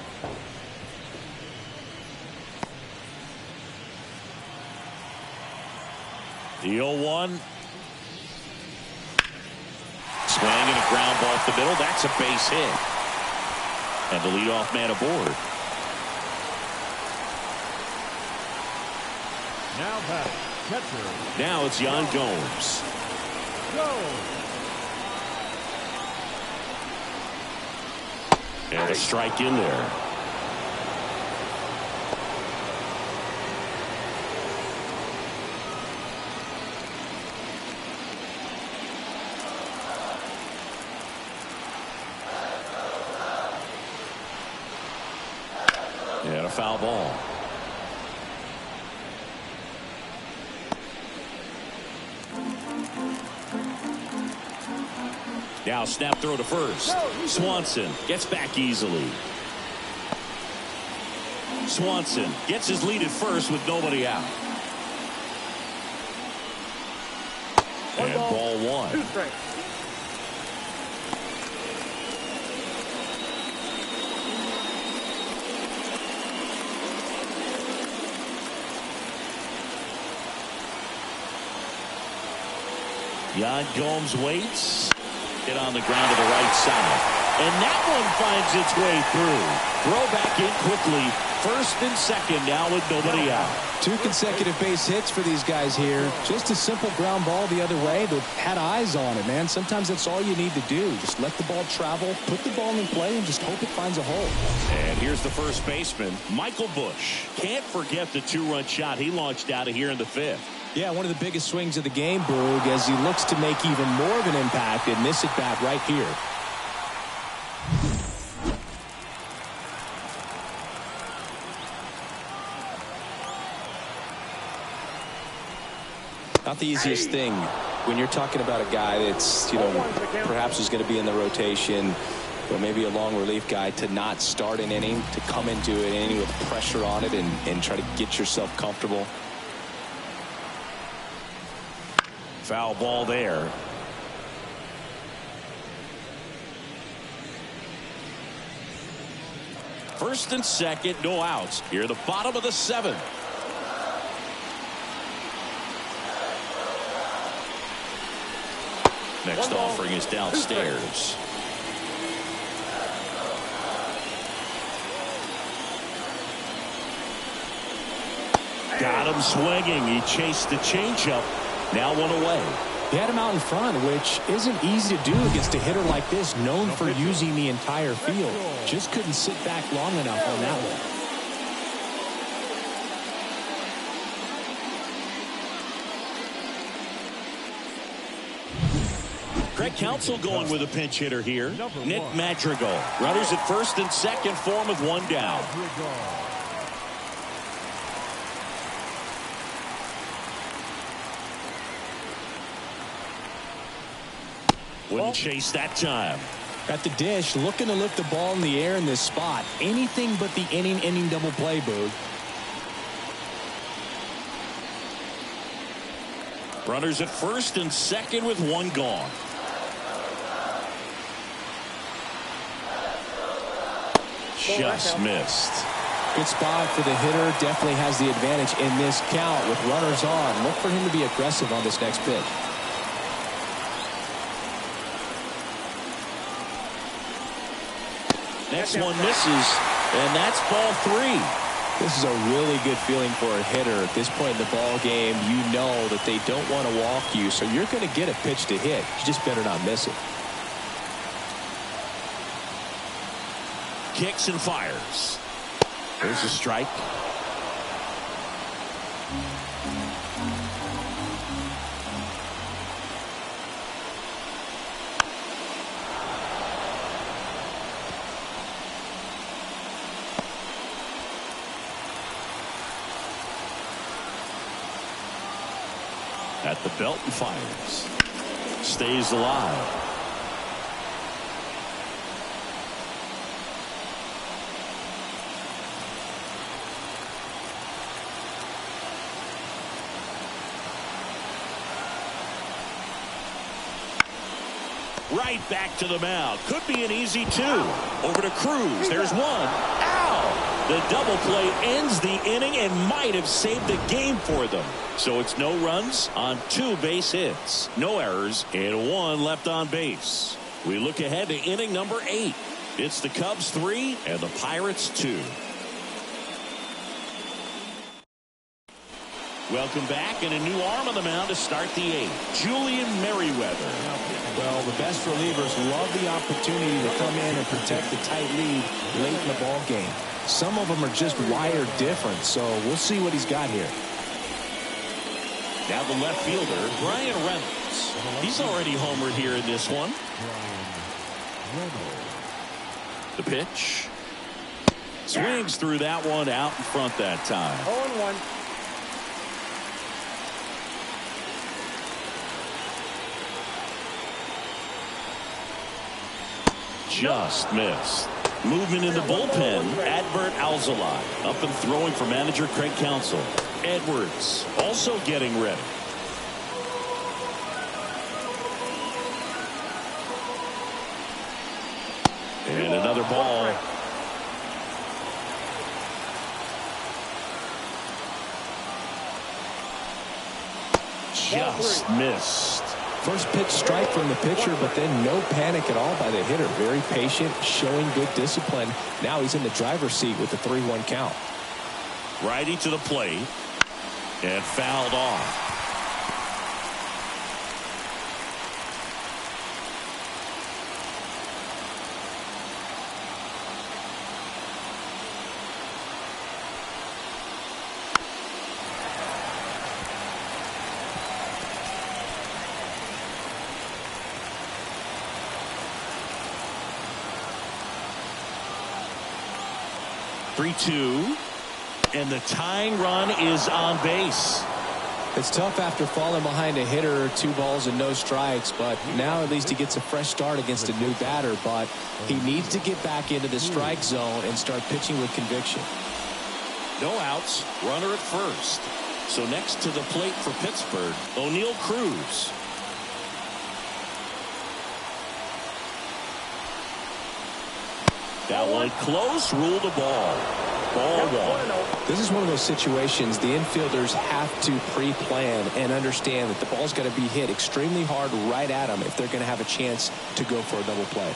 The 0-1. Swing and a ground ball off the middle. That's a base hit. And the leadoff man aboard. Now batting, catcher. Now it's Yan Gomes. And a strike in there. And a foul ball. Now snap throw to first. Swanson gets back easily. Swanson gets his lead at first with nobody out. And ball 1. 2 strikes. Yan Gomes waits. Hit on the ground to the right side. And that one finds its way through. Throw back in quickly. First and second now with nobody out. 2 consecutive base hits for these guys here. Just a simple ground ball the other way, but had eyes on it, man. Sometimes that's all you need to do. Just let the ball travel, put the ball in play, and just hope it finds a hole. And here's the first baseman, Michael Busch. Can't forget the 2-run shot he launched out of here in the 5th. Yeah, one of the biggest swings of the game, Boog, as he looks to make even more of an impact in this at-bat right here. Not the easiest thing when you're talking about a guy that's, perhaps is going to be in the rotation, or maybe a long relief guy, to not start an inning, to come into an inning with pressure on it and try to get yourself comfortable. Foul ball there. First and second, no outs. Here, the bottom of the 7th. Next offering is downstairs. Got him swinging. He chased the changeup. Now 1 away. He had him out in front, which isn't easy to do against a hitter like this, known for using the entire field. Just couldn't sit back long enough on that one. Craig Counsell going with a pinch hitter here. Nick Madrigal. Runners at first and second for him with 1 down. Wouldn't chase that time. At the dish, looking to lift the ball in the air in this spot. Anything but the inning double play, Boog. Runners at first and second with 1 gone. Just missed. Good spot for the hitter. Definitely has the advantage in this count with runners on. Look for him to be aggressive on this next pitch. Next one misses, and that's ball 3. This is a really good feeling for a hitter. At this point in the ball game, you know that they don't want to walk you, so you're going to get a pitch to hit. You just better not miss it. Kicks and fires. There's a strike. At the belt and fires. Stays alive. Right back to the mound. Could be an easy 2. Over to Cruz. There's 1. Ow! The double play ends the inning and might have saved the game for them. So it's no runs on 2 base hits. No errors and 1 left on base. We look ahead to inning number 8. It's the Cubs 3 and the Pirates 2. Welcome back, and a new arm on the mound to start the 8th. Julian Merriweather. Well, the best relievers love the opportunity to come in and protect the tight lead late in the ball game. Some of them are just wired different, so we'll see what he's got here. Now the left fielder, Brian Reynolds. He's already homered here in this one. The pitch. Swings through that one out in front that time. 0-1. Just missed. Movement in the bullpen. Adbert Alzolay up and throwing for manager Craig Counsell. Edwards also getting ready. And another ball. Just missed. First pitch strike from the pitcher, but then no panic at all by the hitter. Very patient, showing good discipline. Now he's in the driver's seat with the 3-1 count. Righty to the plate and fouled off. Three-two, and the tying run is on base. It's tough after falling behind a hitter, 2 balls and no strikes, but now at least he gets a fresh start against a new batter. But he needs to get back into the strike zone and start pitching with conviction. No outs, runner at first. So next to the plate for Pittsburgh, O'Neal Cruz. That one close, ruled a ball. Ball one. This is one of those situations the infielders have to pre-plan and understand that the ball's got to be hit extremely hard right at them if they're going to have a chance to go for a double play.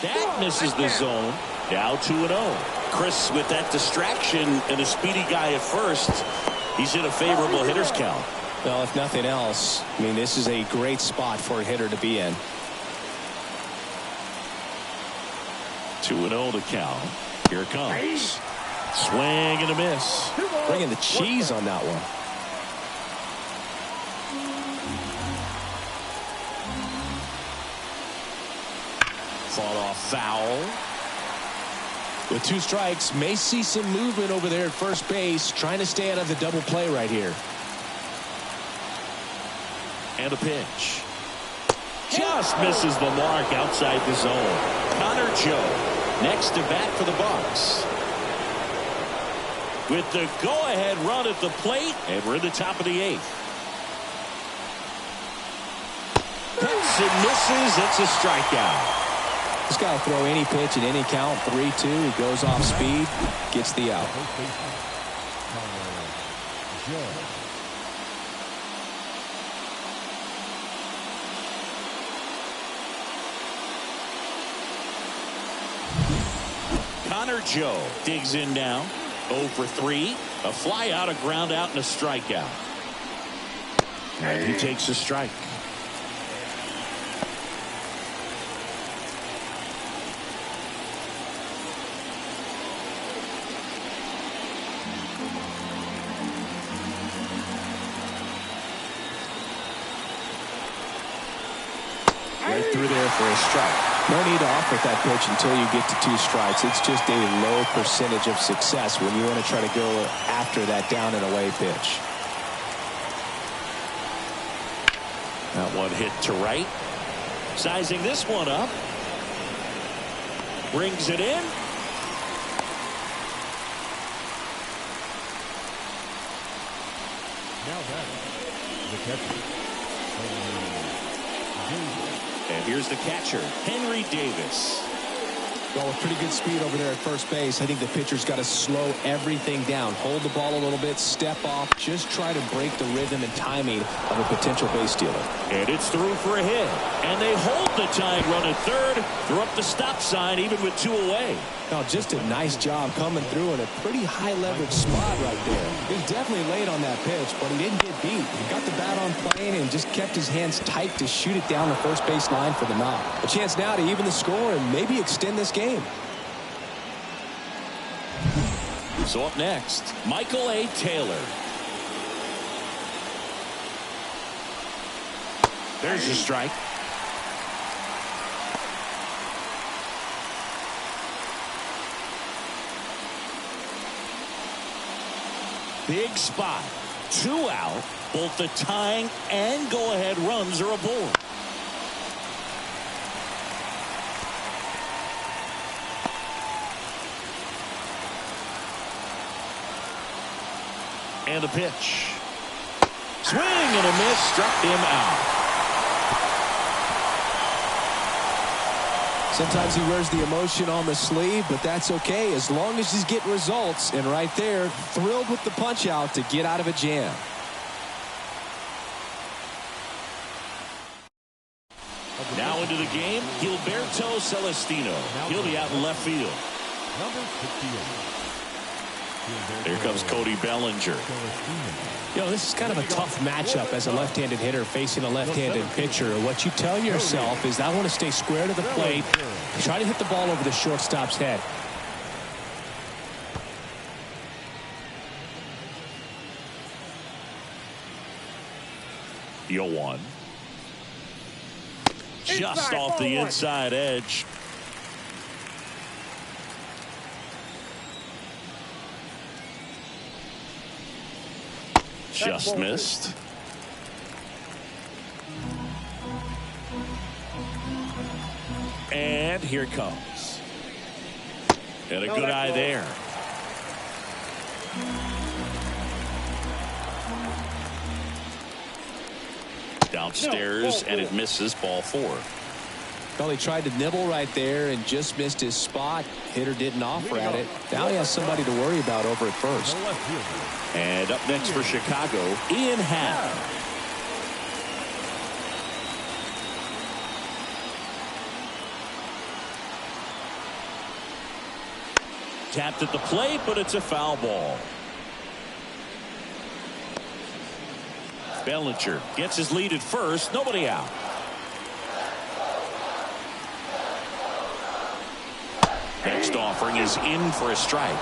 That misses the zone. Now 2-0. Chris with that distraction and a speedy guy at first. He's in a favorable hitter's count. Well, if nothing else, I mean, this is a great spot for a hitter to be in. 2-0 to count. Here it comes. Swing and a miss. Bringing the cheese on that one. Fought off foul. With 2 strikes, may see some movement over there at first base, trying to stay out of the double play right here. And a pitch. Just misses the mark outside the zone. Connor Joe next to bat for the Bucs. With the go-ahead run at the plate, and we're in the top of the 8th. Hits and misses. It's a strikeout. This guy will throw any pitch in any count. 3-2. He goes off speed, gets the out. Connor Joe digs in now. 0 for 3. A fly out, a ground out, and a strikeout. And he takes a strike. Right through there for a strike. No need to offer that pitch until you get to 2 strikes. It's just a low percentage of success when you want to try to go after that down and away pitch. That one hit to right. Sizing this one up. Brings it in. Now back, the catcher. And here's the catcher, Henry Davis. Well, with pretty good speed over there at first base, I think the pitcher's got to slow everything down. Hold the ball a little bit, step off, just try to break the rhythm and timing of a potential base stealer. And it's through for a hit. And they hold the tying run at third. They're up the stop sign even with 2 away. Now, just a nice job coming through in a pretty high leverage spot right there. He was definitely late on that pitch, but he didn't get beat. He got the bat on plane and just kept his hands tight to shoot it down the first base line for the knock. A chance now to even the score and maybe extend this game. So up next, Michael A. Taylor. There's a strike. Big spot. 2 out. Both the tying and go-ahead runs are aboard. And a pitch. Swing and a miss. Struck him out. Sometimes he wears the emotion on the sleeve, but that's okay as long as he's getting results. And right there, thrilled with the punch out to get out of a jam. Now into the game, Gilberto Celestino. He'll be out in left field. Number 68. Here comes Cody Bellinger. You know, this is kind of a tough matchup as a left-handed hitter facing a left-handed pitcher. What you tell yourself is, I want to stay square to the plate, try to hit the ball over the shortstop's head. Yoan. Just off the inside edge. Just missed. And here it comes. And a good eye there. Downstairs, and it misses, ball 4. Well, he tried to nibble right there and just missed his spot. Hitter didn't offer at it. Now he has somebody to worry about over at first. And up next for Chicago, Ian Happ. Tapped at the plate, but it's a foul ball. Bellinger gets his lead at first. Nobody out. Next offering is in for a strike.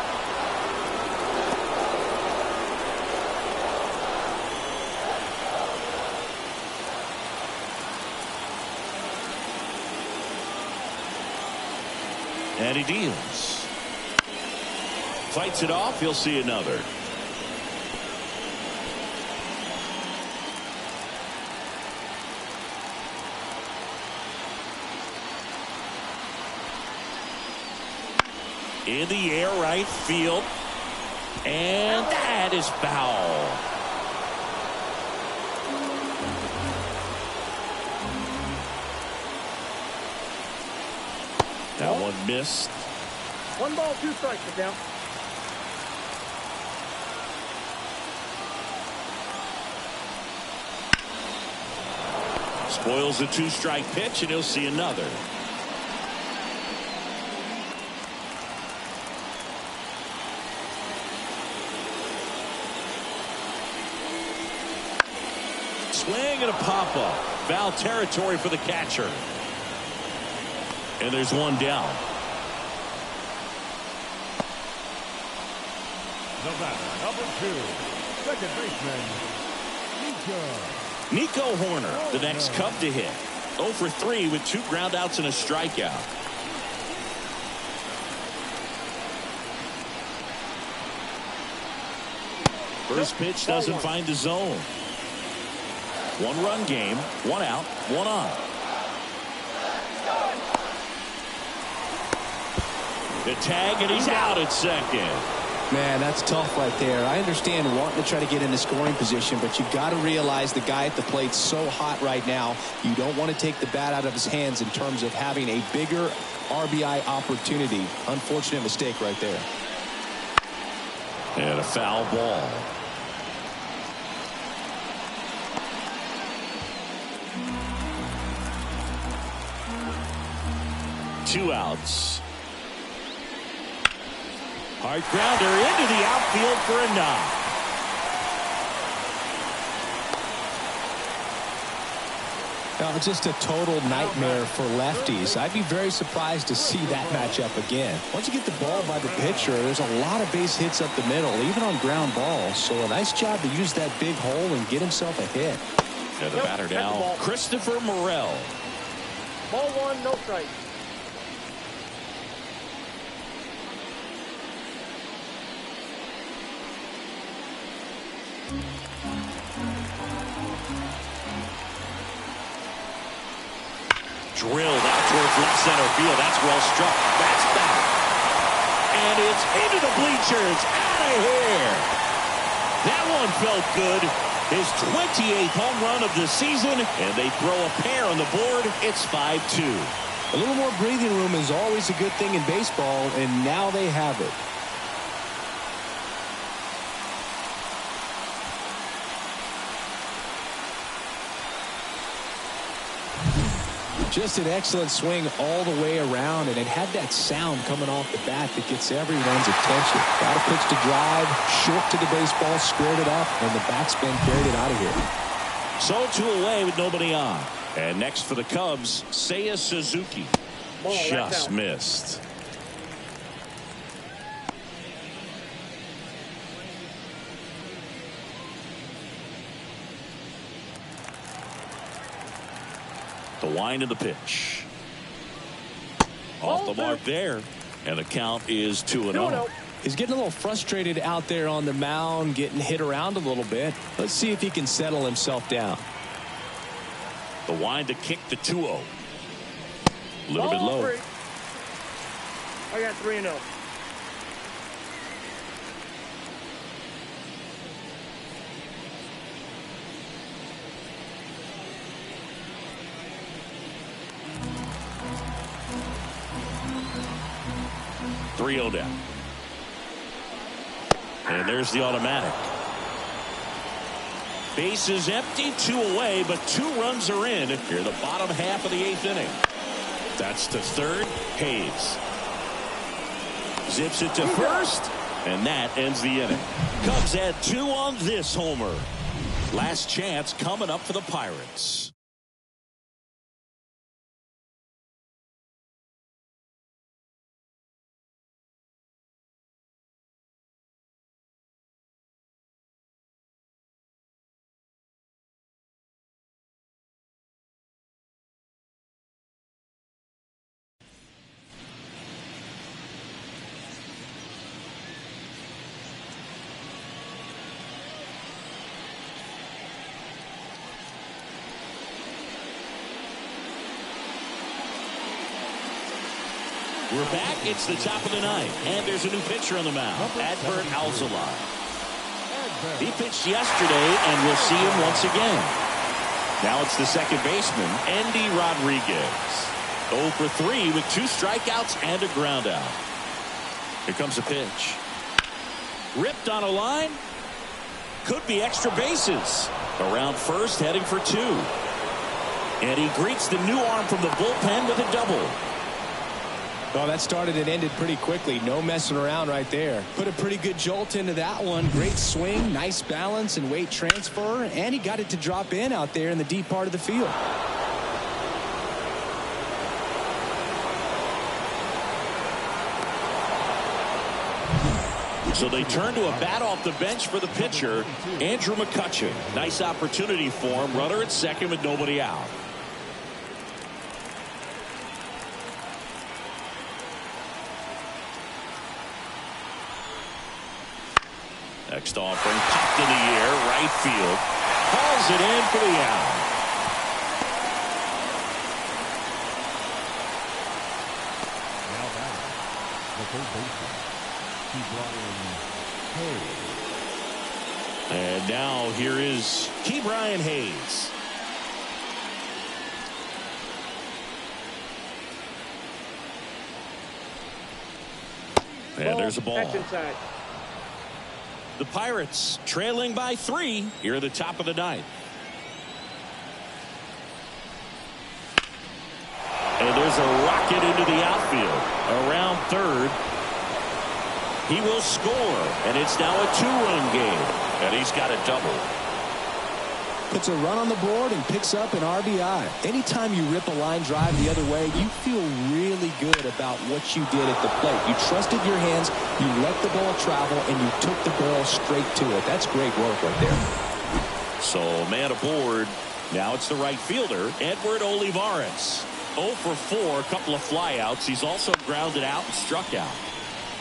And he deals. Fights it off. He'll see another. In the air, right field. And that is foul. That one missed. 1 ball, 2 strikes, the count. Spoils a 2-strike pitch, and he'll see another. Swing and a pop-up. Foul territory for the catcher. And there's one down. The batter, number 2, second baseman, Nico Horner, the next Cub to hit. 0 for 3 with 2 groundouts and a strikeout. First pitch doesn't find the zone. 1-run game, 1 out, 1 on. The tag, and he's out at second. Man, that's tough right there. I understand wanting to try to get into scoring position, but you've got to realize the guy at the plate's so hot right now. You don't want to take the bat out of his hands in terms of having a bigger RBI opportunity. Unfortunate mistake right there. And a foul ball. Two outs. Hard grounder into the outfield for a knock. Now, just a total nightmare for lefties. I'd be very surprised to see that matchup again. Once you get the ball by the pitcher, there's a lot of base hits up the middle, even on ground balls. So a nice job to use that big hole and get himself a hit. And the batter now, Christopher Morel. Ball 1, no strike. Drilled out towards left center field. That's well struck. That's back. And it's into the bleachers. Out of here. That one felt good. His 28th home run of the season. And they throw a pair on the board. It's 5-2. A little more breathing room is always a good thing in baseball, and now they have it. Just an excellent swing all the way around, and it had that sound coming off the bat that gets everyone's attention. Got a pitch to drive, short to the baseball, squared it up, and the backspin carried it out of here. So 2 away with nobody on. And next for the Cubs, Seiya Suzuki. Just missed. The wind of the pitch. Off the mark there. And the count is 2-0. He's getting a little frustrated out there on the mound, getting hit around a little bit. Let's see if he can settle himself down. The wind to kick the 2-0. A little bit low. I got 3-0. Down. And there's the automatic. Base is empty, 2 away, but 2 runs are in here the bottom half of the 8th inning. That's to third. Hayes zips it to first, and that ends the inning. Cubs had 2 on this homer. Last chance coming up for the Pirates. We're back. It's the top of the 9th, and there's a new pitcher on the mound, Adbert Alzolay. He pitched yesterday, and we'll see him once again. Now it's the second baseman, Andy Rodriguez. 0 for 3 with 2 strikeouts and a ground out. Here comes a pitch. Ripped on a line. Could be extra bases. Around first, heading for 2. And he greets the new arm from the bullpen with a double. Well, that started and ended pretty quickly. No messing around right there. Put a pretty good jolt into that one. Great swing, nice balance and weight transfer, and he got it to drop in out there in the deep part of the field. So they turn to a bat off the bench for the pitcher, Andrew McCutchen. Nice opportunity for him. Runner at second with nobody out. Next offering, popped in the air, right field. Hauls it in for the out. Now back, the third baseman, Ke'Bryan Hayes. And now here is Ke'Bryan Hayes. And there's a ball. That's inside. The Pirates trailing by 3 here at the top of the 9th. And there's a rocket into the outfield. Around third. He will score. And it's now a 2-run game. And he's got a double. Puts a run on the board and picks up an RBI. Anytime you rip a line drive the other way, you feel really good about what you did at the plate. You trusted your hands, you let the ball travel, and you took the ball straight to it. That's great work right there. So man aboard. Now it's the right fielder, Edward Olivares. 0 for 4, a couple of flyouts. He's also grounded out and struck out.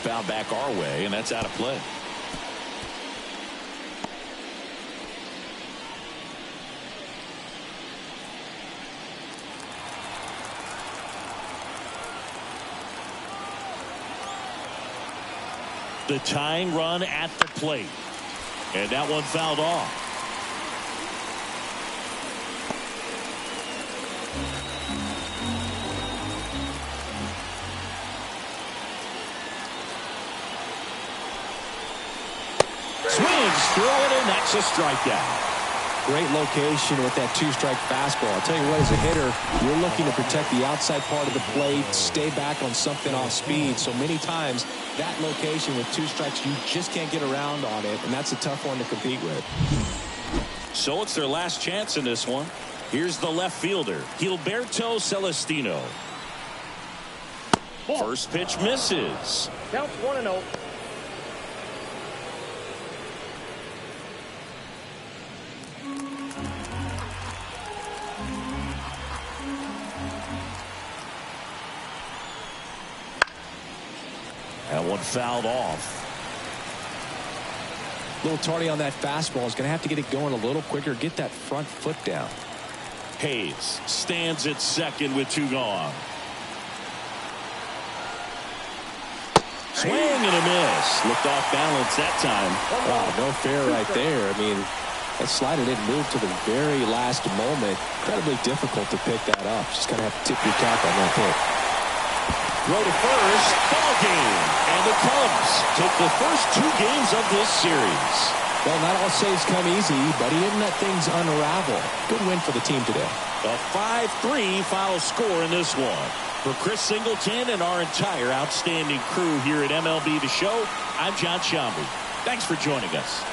Found back our way, and that's out of play. The tying run at the plate. And that one fouled off. Moves through it, and that's a strikeout. Great location with that two-strike fastball. I'll tell you what, as a hitter, you're looking to protect the outside part of the plate, stay back on something off speed. So many times, that location with two strikes, you just can't get around on it, and that's a tough one to compete with. So it's their last chance in this one. Here's the left fielder, Gilberto Celestino. First pitch misses. Count 1-0. And one fouled off. A little tardy on that fastball. Is going to have to get it going a little quicker. Get that front foot down. Hayes stands at second with two gone. Swing and a miss. Looked off balance that time. Wow, no fair right there. I mean, that slider didn't move to the very last moment. Incredibly difficult to pick that up. Just going to have to tip your cap on that pick. Throw to first, ball game. And the Cubs take the first two games of this series. Well, not all saves come easy, but he didn't let things unravel. Good win for the team today. A 5-3 final score in this one. For Chris Singleton and our entire outstanding crew here at MLB The Show, I'm John Shambi. Thanks for joining us.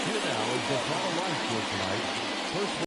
Here now is the call line for tonight. First